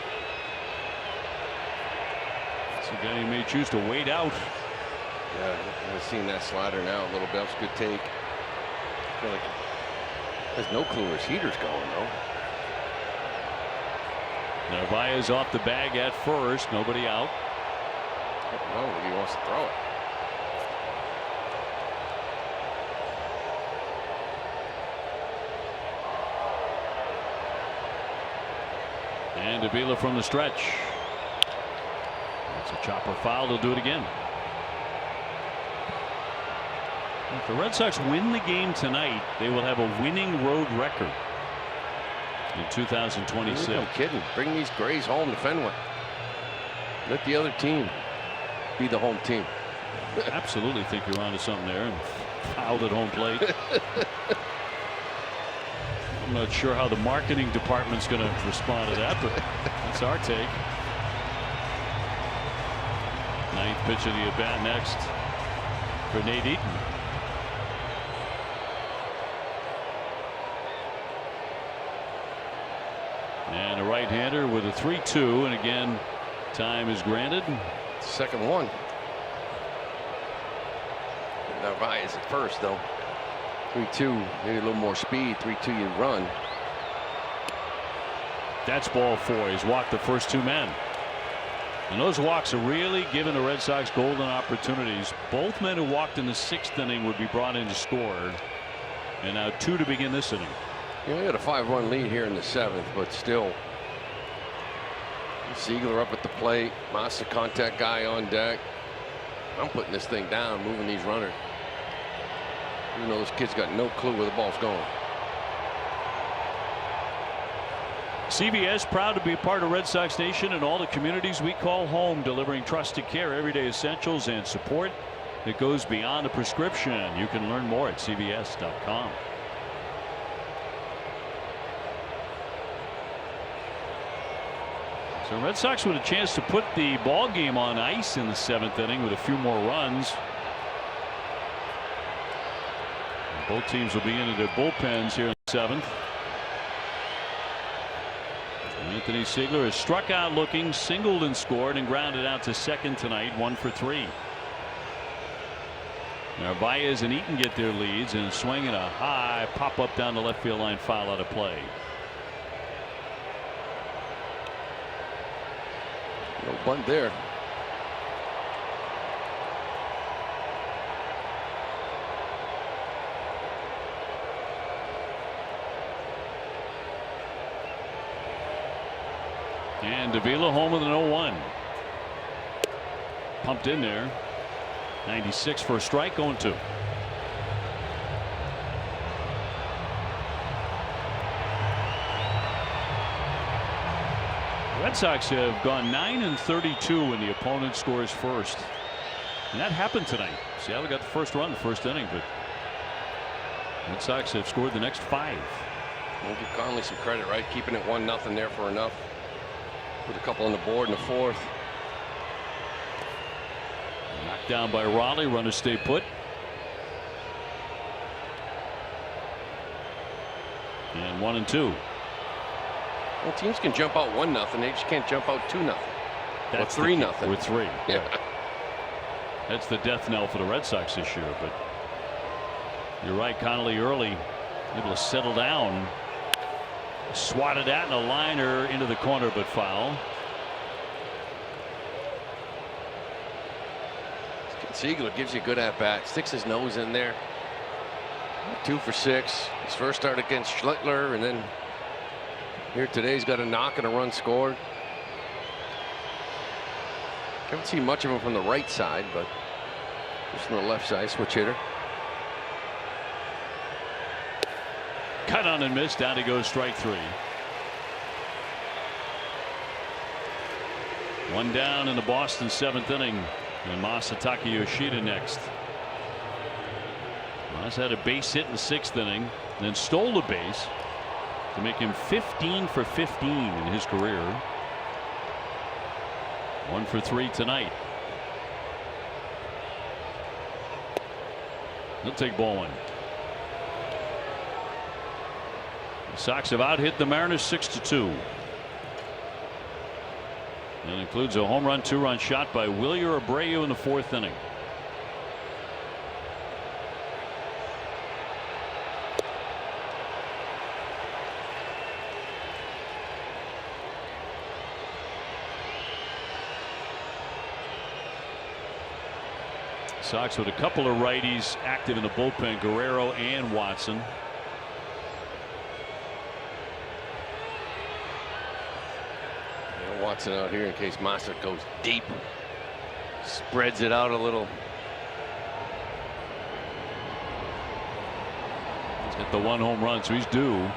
It's a guy who may choose to wait out. Yeah, I've seen that slider now a little bit. That's a good take. I feel like there's no clue where his heater's going, though. Narvaez off the bag at first. Nobody out. I don't know if he wants to throw it. And Davila from the stretch. That's a chopper foul. They'll do it again. If the Red Sox win the game tonight, they will have a winning road record in 2026. No kidding. Bring these Grays home to Fenway. Let the other team be the home team. Absolutely think you're onto something there. And fouled at home plate. I'm not sure how the marketing department's going to respond to that, but that's our take. 9th pitch of the at bat next for Nate Eaton. And a right-hander with a 3-2, and again, time is granted. Second one. Narvaez at first, though. 3-2, maybe a little more speed. 3-2, you run. That's ball 4. He's walked the first 2 men. And those walks are really giving the Red Sox golden opportunities. Both men who walked in the 6th inning would be brought in to score. And now 2 to begin this inning. You know, we had a 5-run lead here in the 7th, but still. Ziegler up at the plate. Massa contact guy on deck. I'm putting this thing down, moving these runners. Even though those kids got no clue where the ball's going. CBS proud to be a part of Red Sox Nation and all the communities we call home, delivering trusted care, everyday essentials, and support that goes beyond the prescription. You can learn more at CBS.com. So Red Sox with a chance to put the ball game on ice in the 7th inning with a few more runs. Both teams will be into their bullpens here in the 7th. Anthony Ziegler has struck out looking, singled and scored, and grounded out to second tonight, 1 for 3. Narvaez and Eaton get their leads, and swinging a high pop up down the left field line, foul out of play. No bunt there. And Davila home with an 0-1. Pumped in there. 96 for a strike, 0-2. Red Sox have gone 9-32 when the opponent scores first. And that happened tonight. Seattle got the first run the first inning, but Red Sox have scored the next 5. We'll give Conley some credit, right? Keeping it 1-0 there for enough. Put a couple on the board in the 4th. Knocked down by Raleigh. Runners stay put. And 1-2. Well, teams can jump out 1-0. They just can't jump out 2-0. That's or 3-0. With 3. Yeah. That's the death knell for the Red Sox this year. But you're right, Connolly early able to settle down. Swatted at, and a liner into the corner, but foul. Ziegler gives you a good at bat. Sticks his nose in there. 2 for 6. His first start against Schlittler, and then here today he's got a knock and a run scored. Haven't seen much of him from the right side, but just on the left side, switch hitter. Cut on and missed. Down he goes, strike 3. 1 down in the Boston 7th inning. And Masataka Yoshida next. Mas had a base hit in the 6th inning, then stole a base to make him 15 for 15 in his career. 1 for 3 tonight. He'll take ball 1. The Sox have out hit the Mariners 6-2. That includes a home run, 2-run shot by Wilyer Abreu in the 4th inning. Sox with a couple of righties active in the bullpen, Guerrero and Watson. Watson out here in case Massa goes deep. Spreads it out a little. He's got the 1 home run, so he's due.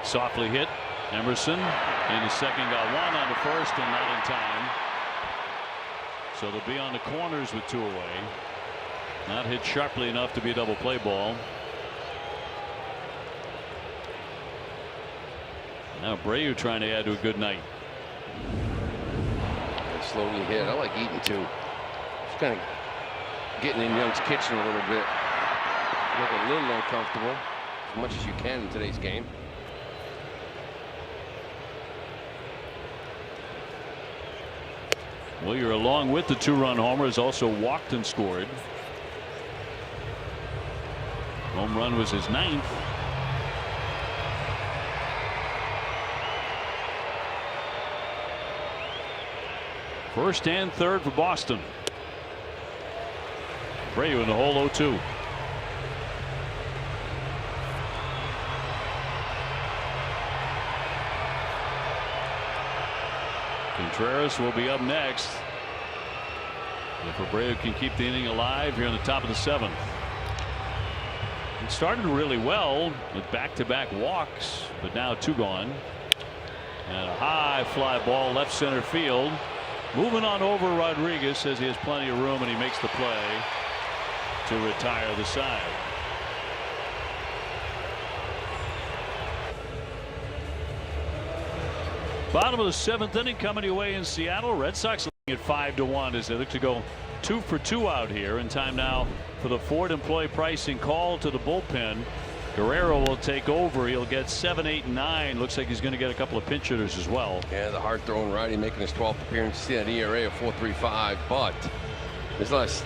Softly hit. Emerson in the second, got 1 on the first and not in time. So they'll be on the corners with 2 away. Not hit sharply enough to be a double play ball. Now Abreu trying to add to a good night. Slowly hit. I like Eaton too. Just kind of getting in Young's kitchen a little bit. Look a little uncomfortable, as much as you can in today's game. Wilyer, along with the 2-run homer, has also walked and scored. Home run was his 9th. First and third for Boston. Abreu in the hole 0-2. Contreras will be up next if Abreu can keep the inning alive here in the top of the 7th. It started really well with back-to-back walks, but now 2 gone. And a high fly ball left center field. Moving on over, Rodriguez says he has plenty of room, and he makes the play to retire the side. Bottom of the 7th inning coming your way in Seattle. Red Sox leading at 5-1 as they look to go 2 for 2 out here. In time now for the Ford employee pricing call to the bullpen. Guerrero will take over. He'll get 7, 8, and 9. Looks like he's going to get a couple of pinch hitters as well. Yeah, the hard-throwing righty making his 12th appearance. See that ERA of 4.35, but his last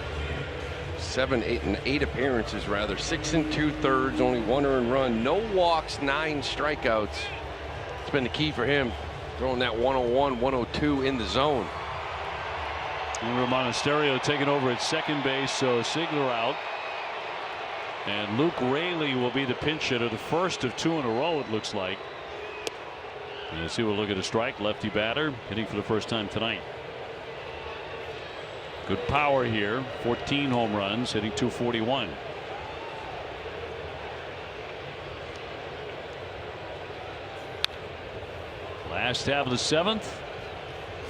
7, 8, and 8 appearances, rather 6 2/3, only 1 earned run, no walks, 9 strikeouts. It's been the key for him, throwing that 101, 102 in the zone. And Monasterio taking over at second base, so Ziegler out. And Luke Raley will be the pinch hitter, the first of 2 in a row, it looks like. And you'll see we'll look at a strike, lefty batter, hitting for the first time tonight. Good power here, 14 home runs, hitting .241. Last half of the 7th.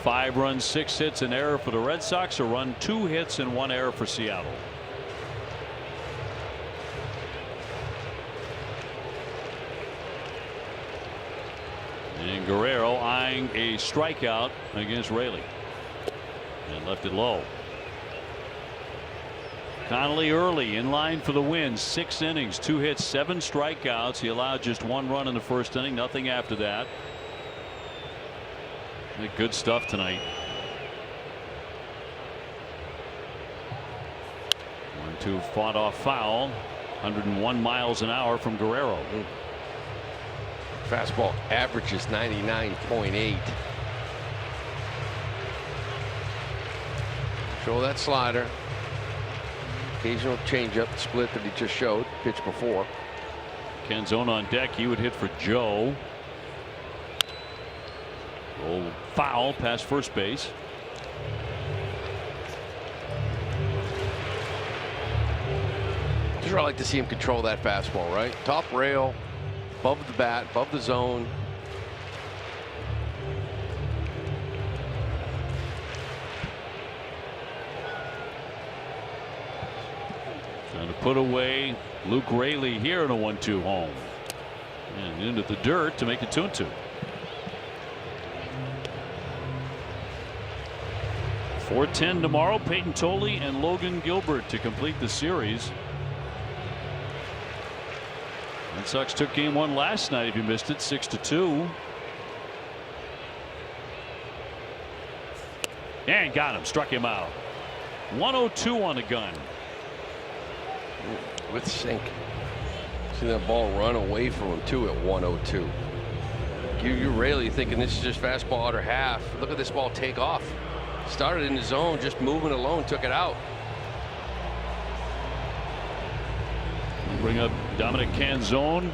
5 runs, 6 hits, an error for the Red Sox. A run, 2 hits, and 1 error for Seattle. And Guerrero eyeing a strikeout against Raley. And left it low. Connolly early in line for the win. 6 innings, 2 hits, 7 strikeouts. He allowed just 1 run in the first inning, nothing after that. Good stuff tonight. 1-2 fought off foul. 101 miles an hour from Guerrero. Fastball averages 99.8. Show that slider. Occasional changeup, split that he just showed, pitch before. Canzone on deck. He would hit for Joe. Roll foul past first base. Sure, I like to see him control that fastball, right? Top rail, above the bat, above the zone. Trying to put away Luke Raley here in a 1-2 home. And into the dirt to make it 2-2. 4:10 tomorrow. Peyton Tolley and Logan Gilbert to complete the series. Red Sox took game 1 last night, if you missed it, 6-2. And got him, struck him out. 102 on the gun. With sink. See that ball run away from him too at 102. You're really thinking this is just fastball outer half. Look at this ball take off. Started in the zone, just moving alone, took it out. We'll bring up Dominic Canzone,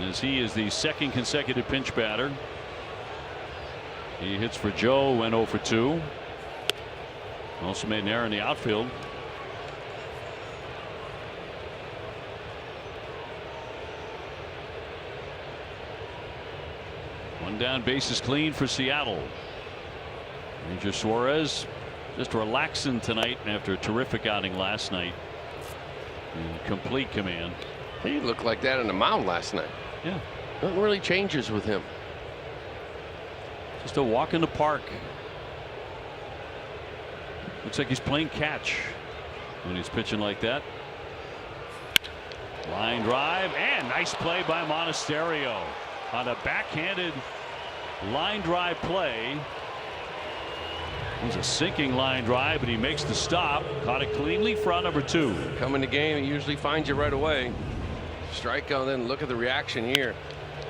as he is the 2nd consecutive pinch batter. He hits for Joe, went 0 for 2. Also made an error in the outfield. One down, bases clean for Seattle. Ranger Suarez just relaxing tonight after a terrific outing last night. In complete command. He looked like that on the mound last night. Yeah. Nothing really changes with him. Just a walk in the park. Looks like he's playing catch when he's pitching like that. Line drive, and nice play by Monasterio on a backhanded line drive play. It was a sinking line drive, but he makes the stop. Caught it cleanly for out number 2. Come in the game, he usually finds you right away. Strikeout, then look at the reaction here.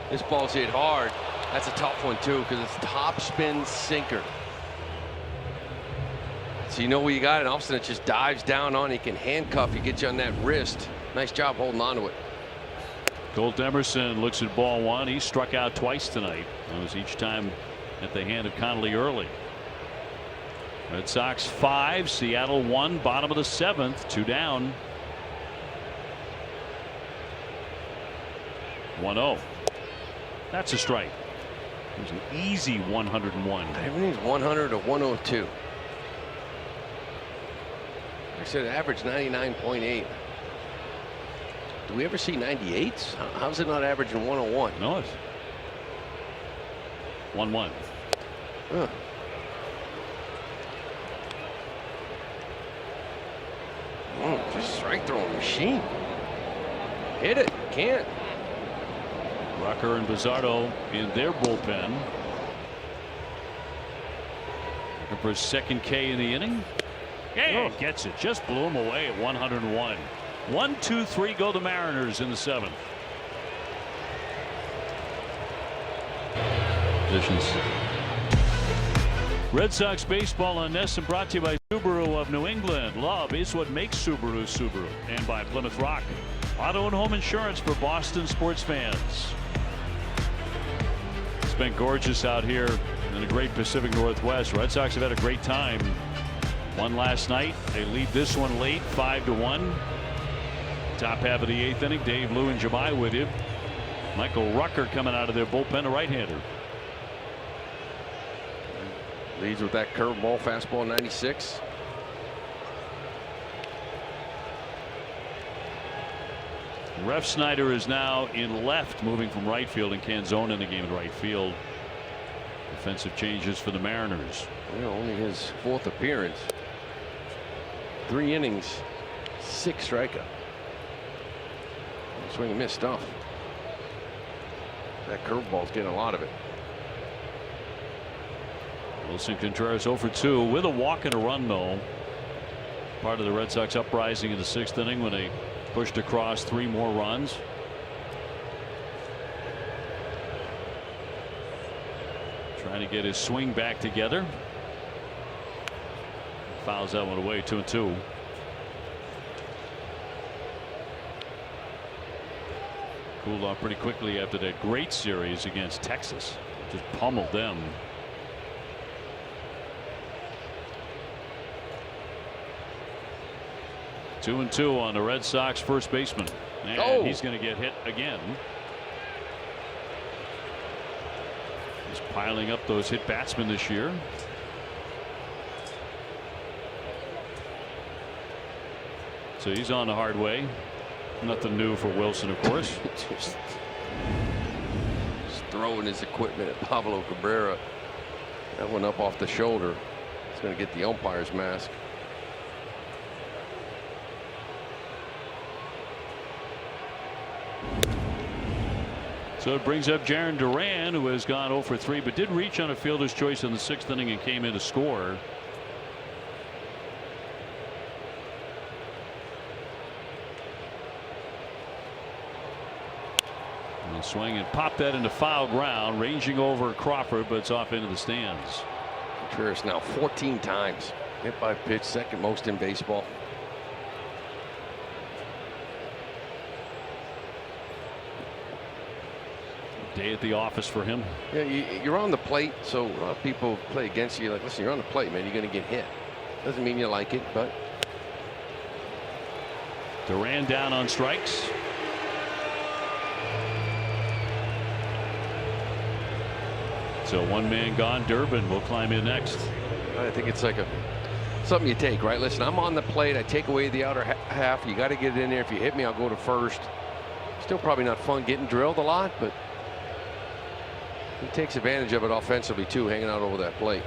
This ball's hit hard. That's a tough one too, because it's top spin sinker. So you know where you got it. All of a sudden it just dives down on you. Can handcuff you, get you on that wrist. Nice job holding on to it. Colt Emerson looks at ball one. He struck out twice tonight. That was each time at the hand of Connolly early. Red Sox 5, Seattle 1, bottom of the 7th, 2 down. 1-0. That's a strike. It was an easy 101. Everything's 100 to 102. I said average 99.8. Do we ever see 98s? How's it not averaging 101? No, it's 1-1. Huh. Just strike throwing machine. Hit it. Can't. Rucker and Bizzardo in their bullpen. Looking for his second K in the inning. Yeah, gets it. Just blew him away at 101. 1, 2, 3 go the Mariners in the 7th. Positions. Red Sox baseball on NESN brought to you by Subaru of New England. Love is what makes Subaru Subaru. And by Plymouth Rock. Auto and home insurance for Boston sports fans. It's been gorgeous out here in the great Pacific Northwest. Red Sox have had a great time. Won last night. They lead this one late, 5-1. Top half of the 8th inning. Dave, Lou, and Jemai with you. Michael Rucker coming out of their bullpen, a right-hander. Leads with that curveball, fastball, 96. Ref Snyder is now in left, moving from right field, and Canzone in the game in right field. Defensive changes for the Mariners. Only his 4th appearance. 3 innings, 6 strikeouts. Swing and miss stuff. That curveball's getting a lot of it. Wilson Contreras 0 for 2 with a walk and a run, though. Part of the Red Sox uprising in the 6th inning when they pushed across 3 more runs. Trying to get his swing back together. Fouls that one away, 2-2. Cooled off pretty quickly after that great series against Texas. Just pummeled them. 2-2 on the Red Sox first baseman. And he's going to get hit again. He's piling up those hit batsmen this year. So he's on the hard way. Nothing new for Wilson, of course. just throwing his equipment at Pablo Cabrera. That one up off the shoulder. It's going to get the umpire's mask. So it brings up Jarren Duran, who has gone 0 for 3, but did reach on a fielder's choice in the 6th inning and came in to score. And swing and pop that into foul ground, ranging over Crawford, but it's off into the stands. Contreras now 14 times hit by pitch, 2nd most in baseball. Day at the office for him. Yeah, you're on the plate, so a lot of people play against you. Like, listen, you're on the plate, man. You're going to get hit. Doesn't mean you like it, but. Duran down on strikes. So 1 man gone. Durbin will climb in next. I think it's like something you take, right? Listen, I'm on the plate. I take away the outer half. You got to get it in there. If you hit me, I'll go to first. Still probably not fun getting drilled a lot, but he takes advantage of it offensively too, hanging out over that plate.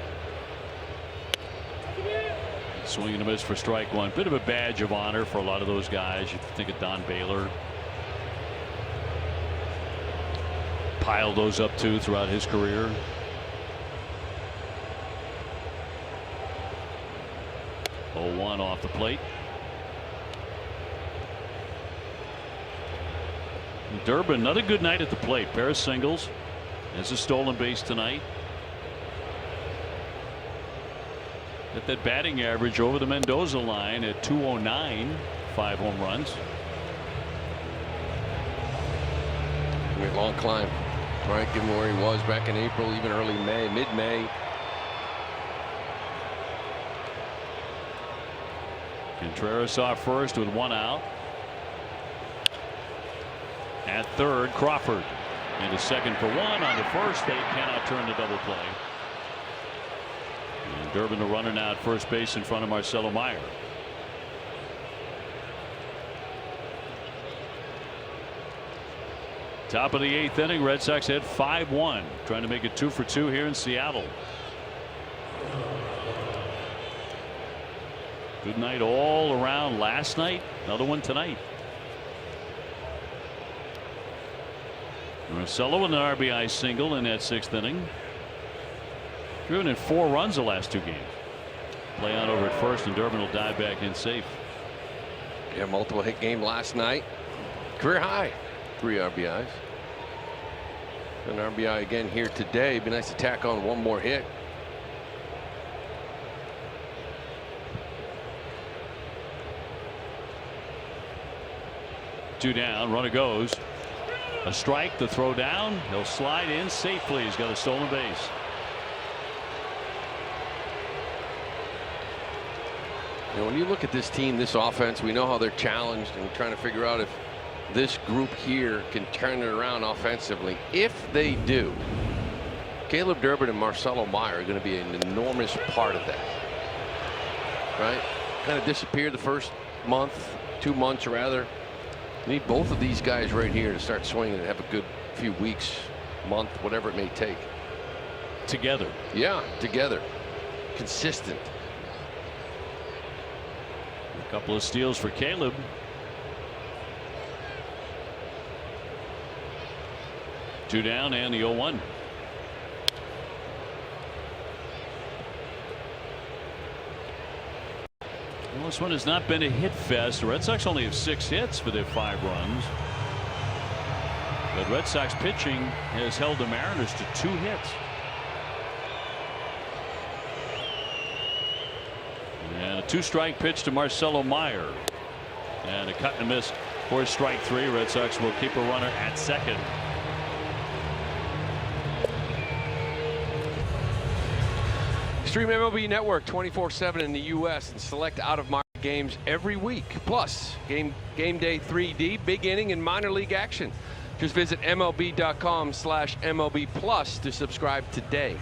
Swing and a miss for strike one. Bit of a badge of honor for a lot of those guys. You think of Don Baylor. Piled those up too throughout his career. Oh, 1 off the plate. Durbin, another good night at the plate. Pair of singles. There's a stolen base tonight. Got that batting average over the Mendoza line at 209. 5 home runs. A long climb. Right, given where he was back in April, even early May, mid-May. Contreras off first with 1 out. At third, Crawford into second for 1. On to first, they cannot turn the double play. And Durbin, the runner now at first base in front of Marcelo Meyer. Top of the 8th inning, Red Sox had 5-1, trying to make it 2 for 2 here in Seattle. Good night all around last night. Another one tonight. Marcelo with an RBI single in that 6th inning. Driven in 4 runs the last 2 games. Play on over at first, and Durbin will dive back in safe. Yeah, multiple hit game last night. Career high. 3 RBIs. An RBI again here today. Be nice to tack on 1 more hit. Two down, runner goes. A strike, the throw down. He'll slide in safely. He's got a stolen base. You know, when you look at this team, this offense, we know how they're challenged, and trying to figure out if this group here can turn it around offensively. If they do, Caleb Durbin and Marcelo Meyer are going to be an enormous part of that. Right? Kind of disappeared the first month, 2 months rather. You need both of these guys right here to start swinging and have a good few weeks, month, whatever it may take. Together. Yeah, together. Consistent. A couple of steals for Caleb. Two down and the 0-1. Well, this one has not been a hit fest. The Red Sox only have 6 hits for their 5 runs. But Red Sox pitching has held the Mariners to 2 hits. And a 2-strike pitch to Marcelo Meyer. And a cut and a miss for strike 3. Red Sox will keep a runner at second. Stream MLB Network 24/7 in the U.S. and select out-of-market games every week. Plus, game day 3D, big inning, and minor league action. Just visit MLB.com/MLB Plus to subscribe today.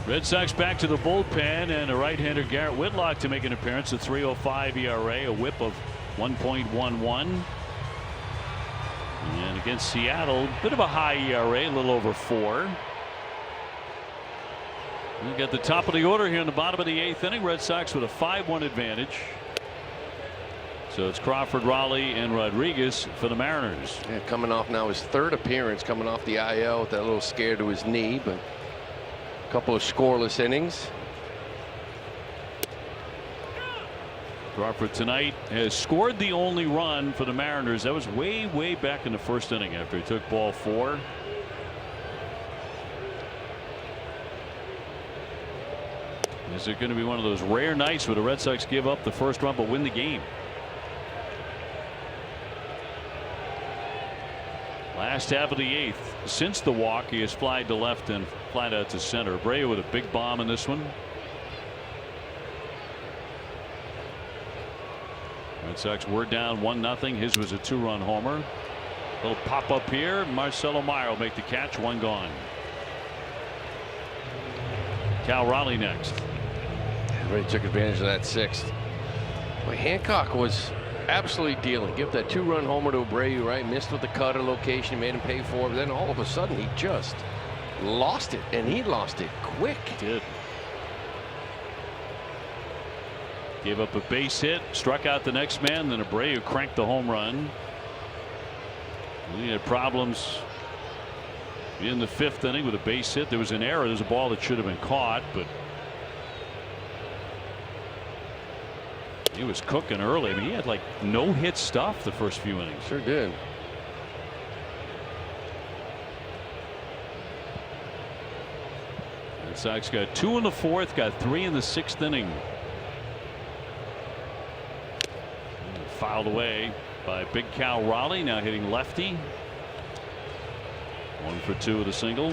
Red Sox back to the bullpen, and a right-hander Garrett Whitlock to make an appearance. A 3.05 ERA, a WHIP of 1.11. And against Seattle, bit of a high ERA, a little over 4. We got the top of the order here in the bottom of the 8th inning. Red Sox with a 5-1 advantage. So it's Crawford, Raleigh, and Rodriguez for the Mariners. Yeah, coming off now his 3rd appearance, coming off the IL with that little scare to his knee, but a couple of scoreless innings. Crawford tonight has scored the only run for the Mariners. That was way back in the 1st inning after he took ball 4. Is it going to be one of those rare nights where the Red Sox give up the 1st run but win the game? Last half of the 8th. Since the walk, he has flied to left and flied out to center. Abreu with a big bomb in this one. Red Sox were down 1-0. His was a 2-run homer. Little pop up here. Marcelo Meyer will make the catch. 1 gone. Cal Raleigh next. Really took advantage of that 6th. Boy, Hancock was absolutely dealing. Give that 2-run homer to Abreu, right? Missed with the cutter location, made him pay for it. But then all of a sudden he just lost it, and he lost it quick. He did. Gave up a base hit, struck out the next man, then Abreu cranked the home run. He had problems in the 5th inning with a base hit. There was an error. There's a ball that should have been caught, but he was cooking early. I mean, he had like no hit stuff the first few innings. Sure did. Red Sox got 2 in the 4th, got 3 in the 6th inning. Fouled away by Big Cal Raleigh, now hitting lefty. 1 for 2 with a single.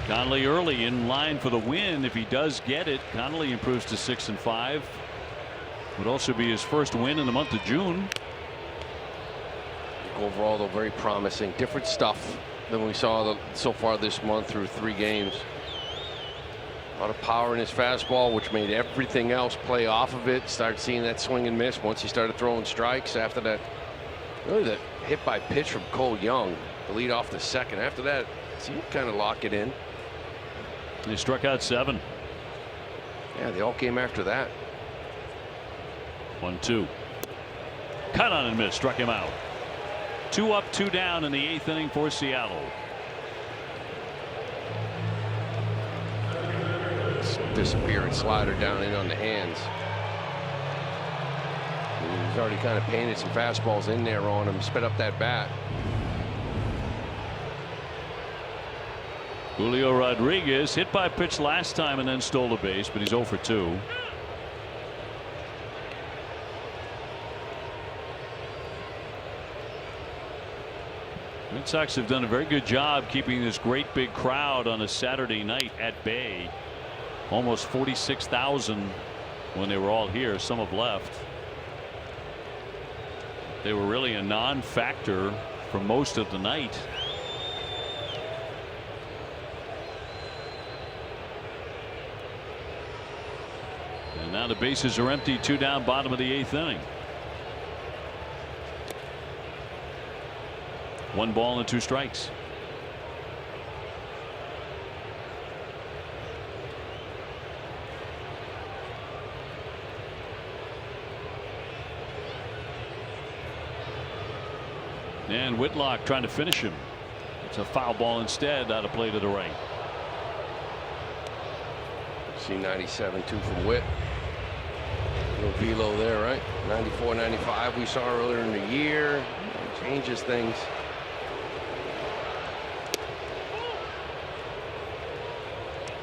Connolly early in line for the win. If he does get it, Connolly improves to 6-5. Would also be his first win in the month of June. Overall, though, very promising. Different stuff than we saw so far this month through 3 games. A lot of power in his fastball, which made everything else play off of it. Started seeing that swing and miss once he started throwing strikes. After that, really that hit by pitch from Cole Young to lead off the second. After that, see him kind of lock it in. They struck out 7. Yeah, they all came after that. 1-2. Cut on and miss, struck him out. 2 up, 2 down in the 8th inning for Seattle. Disappearing slider down in on the hands. He's already kind of painted some fastballs in there on him. Spit up that bat. Julio Rodriguez hit by pitch last time and then stole a base, but he's 0 for 2. Red Sox have done a very good job keeping this great big crowd on a Saturday night at bay. Almost 46,000 when they were all here. Some have left. They were really a non-factor for most of the night. And now the bases are empty, 2 down, bottom of the 8th inning. 1 ball and 2 strikes. And Whitlock trying to finish him. It's a foul ball instead, out of play to the right. See 97 2 from Whit. Little velo there, right? 94 95 we saw earlier in the year. Changes things.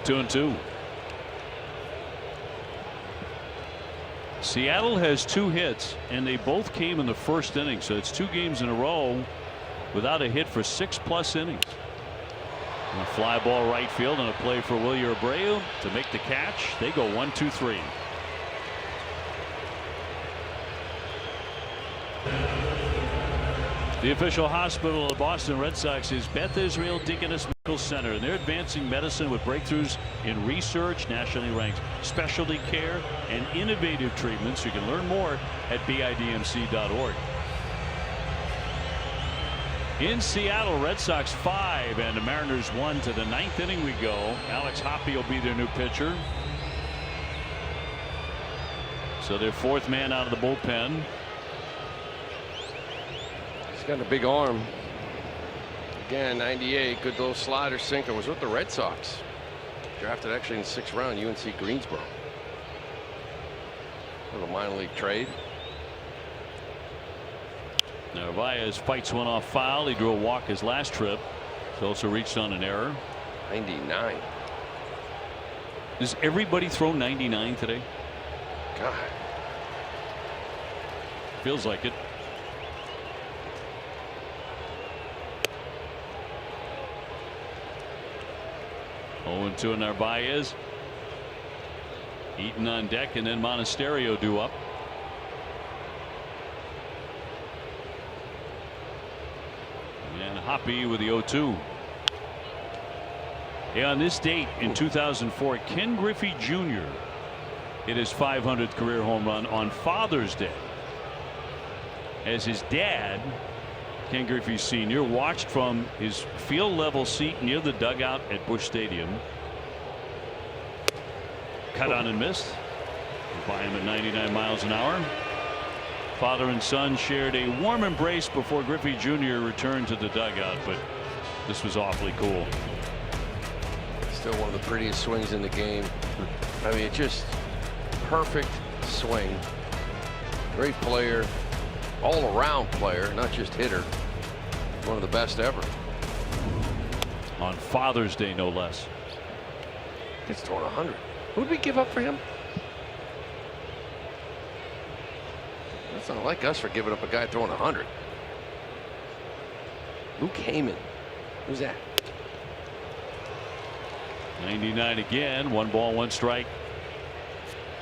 2-2. Seattle has 2 hits and they both came in the 1st inning, so it's 2 games in a row without a hit for 6+ innings. And a fly ball right field and a play for Wilyer Abreu to make the catch. They go 1-2-3. The official hospital of the Boston Red Sox is Beth Israel Deaconess Medical Center, and they're advancing medicine with breakthroughs in research, nationally ranked specialty care, and innovative treatments. You can learn more at bidmc.org. In Seattle, Red Sox 5 and the Mariners 1. To the 9th inning we go. Alex Hoppe will be their new pitcher. So their 4th man out of the bullpen. He's got a big arm. Again, 98, good little slider sinker. Was with the Red Sox. Drafted actually in the 6th round, UNC Greensboro. A little minor league trade. Narvaez fights one off foul. He drew a walk his last trip. He also reached on an error. 99. Does everybody throw 99 today? God. Feels like it. Oh, 2 Narvaez. Eaton on deck, and then Monasterio due up. And Hoppe with the 0-2. Yeah, on this date in 2004, Ken Griffey Jr. hit his 500th career home run on Father's Day, as his dad, Ken Griffey Sr., watched from his field level seat near the dugout at Busch Stadium. Cut on and missed. By him at 99 miles an hour. Father and son shared a warm embrace before Griffey Jr. returned to the dugout, but this was awfully cool. Still one of the prettiest swings in the game. I mean, just perfect swing. Great player, all around player, not just hitter. one of the best ever. On Father's Day, no less. It's throwing 100. Who'd we give up for him? That's not like us for giving up a guy throwing 100. Luke Heyman. Who's that? 99 again. 1 ball, 1 strike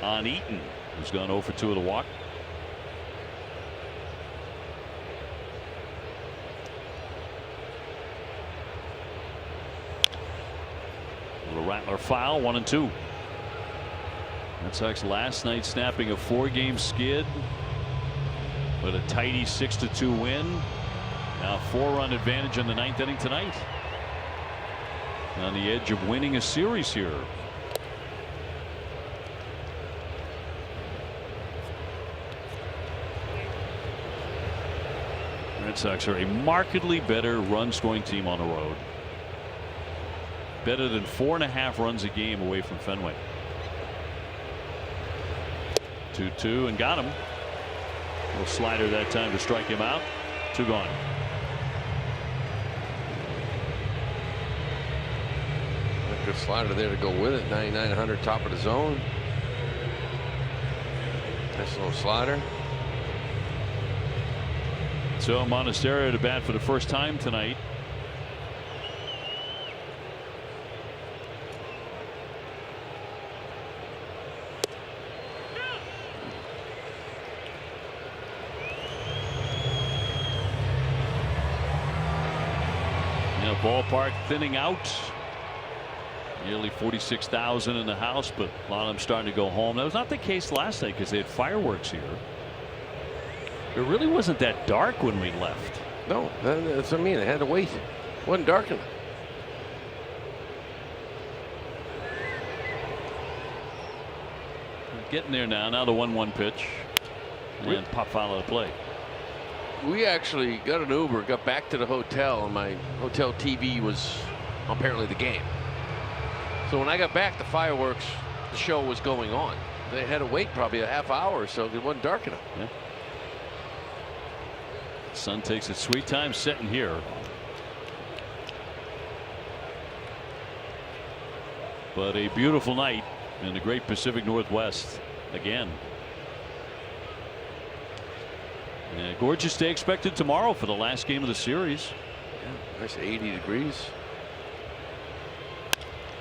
on Eaton, who's gone 0 for 2 with a walk. Little rattler foul, 1-2. Red Sox last night snapping a 4-game skid with a tidy 6-2 win. Now a 4-run advantage in the 9th inning tonight. On the edge of winning a series here. Red Sox are a markedly better run scoring team on the road. Better than 4.5 runs a game away from Fenway. 2-2 and got him. A little slider that time to strike him out. 2 gone. Good slider there to go with it. 99, 100, top of the zone. Nice little slider. So Monasterio to bat for the first time tonight. Ballpark thinning out. Nearly 46,000 in the house, but a lot of them starting to go home. That was not the case last night because they had fireworks here. It really wasn't that dark when we left. No, that's what I mean. They had to wait. It wasn't dark enough. Getting there now. Now the 1-1 pitch. And pop foul of the play. We actually got an Uber, got back to the hotel, and my hotel TV was apparently the game. So when I got back, the fireworks, the show was going on. They had to wait probably a half hour or so because it wasn't dark enough. Yeah. Sun takes its sweet time setting here. But a beautiful night in the great Pacific Northwest again. And a gorgeous day expected tomorrow for the last game of the series. Yeah, nice 80 degrees.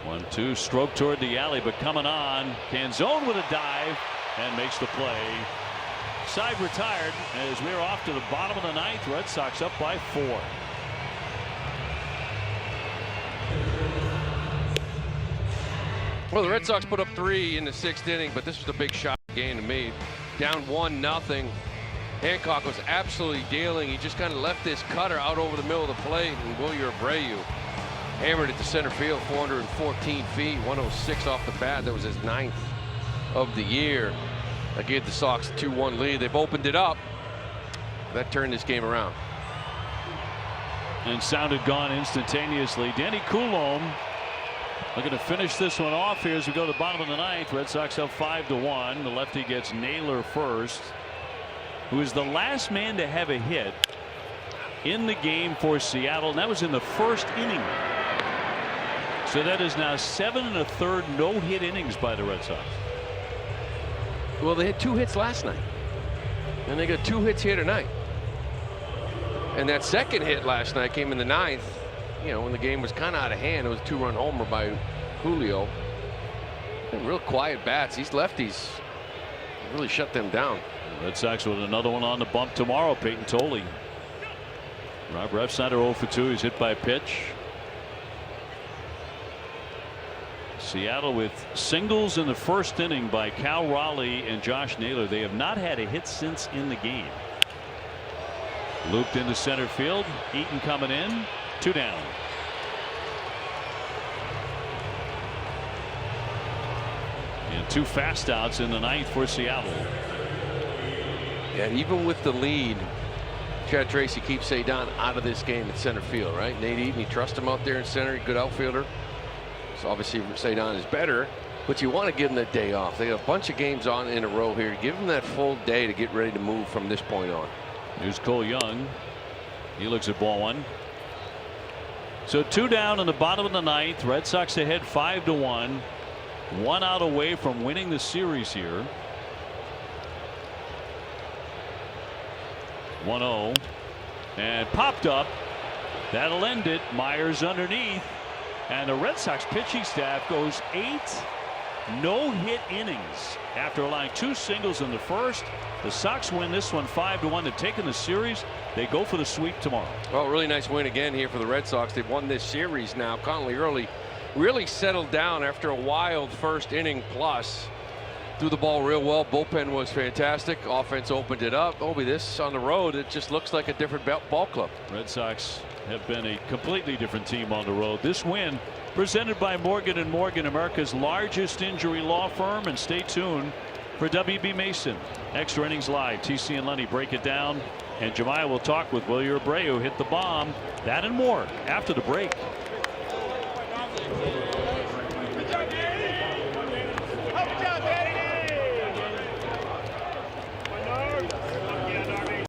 1-2 stroke toward the alley, but coming on. Canzone with a dive and makes the play. Side retired as we're off to the bottom of the 9th. Red Sox up by 4. Well, the Red Sox put up 3 in the 6th inning, but this was a big shot game to me. Down 1-0. Hancock was absolutely dealing. He just kind of left this cutter out over the middle of the plate, and Wilyer Abreu hammered it to center field, 414 feet, 106 off the bat. That was his 9th of the year. That gave the Sox a 2-1 lead. They've opened it up. That turned this game around. And sounded gone instantaneously. Danny Coulombe looking to finish this one off here as we go to the bottom of the 9th. Red Sox up 5-1. The lefty gets Naylor first, who is the last man to have a hit in the game for Seattle, and that was in the 1st inning. So that is now 7 1/3 no-hit innings by the Red Sox. Well, they had 2 hits last night, and they got 2 hits here tonight. And that second hit last night came in the 9th. You know, when the game was kind of out of hand. It was a 2-run homer by Julio. And real quiet bats. These lefties really shut them down. Red Sox with another one on the bump tomorrow. Peyton Tolley. Rob Refsnyder 0 for 2. He's hit by a pitch. Seattle with singles in the 1st inning by Cal Raleigh and Josh Naylor. They have not had a hit since in the game. Looped into center field. Eaton coming in. 2 down. And 2 fast outs in the 9th for Seattle. Yeah, even with the lead, Chad Tracy keeps Cedon out of this game at center field, right? Nate Eaton, you trust him out there in center, good outfielder. So obviously Cedon is better, but you want to give him that day off. They got a bunch of games on in a row here. Give him that full day to get ready to move from this point on. Here's Cole Young. He looks at ball one. So 2 down in the bottom of the ninth. Red Sox ahead 5-1. 1 out away from winning the series here. 1-0 and popped up. That'll end it. Myers underneath, and the Red Sox pitching staff goes 8 no-hit innings after allowing 2 singles in the first. The Sox win this one 5-1. They've taken the series. They go for the sweep tomorrow. Well, really nice win again here for the Red Sox. They've won this series now. Conley early really settled down after a wild first inning plus. Threw the ball real well. Bullpen was fantastic. Offense opened it up. Obi, this on the road, it just looks like a different ball club. Red Sox have been a completely different team on the road. This win presented by Morgan & Morgan, America's largest injury law firm. And stay tuned for WB Mason. Extra Innings Live. TC and Lenny break it down. And Jemiah will talk with Wilyer Abreu, hit the bomb. That and more after the break.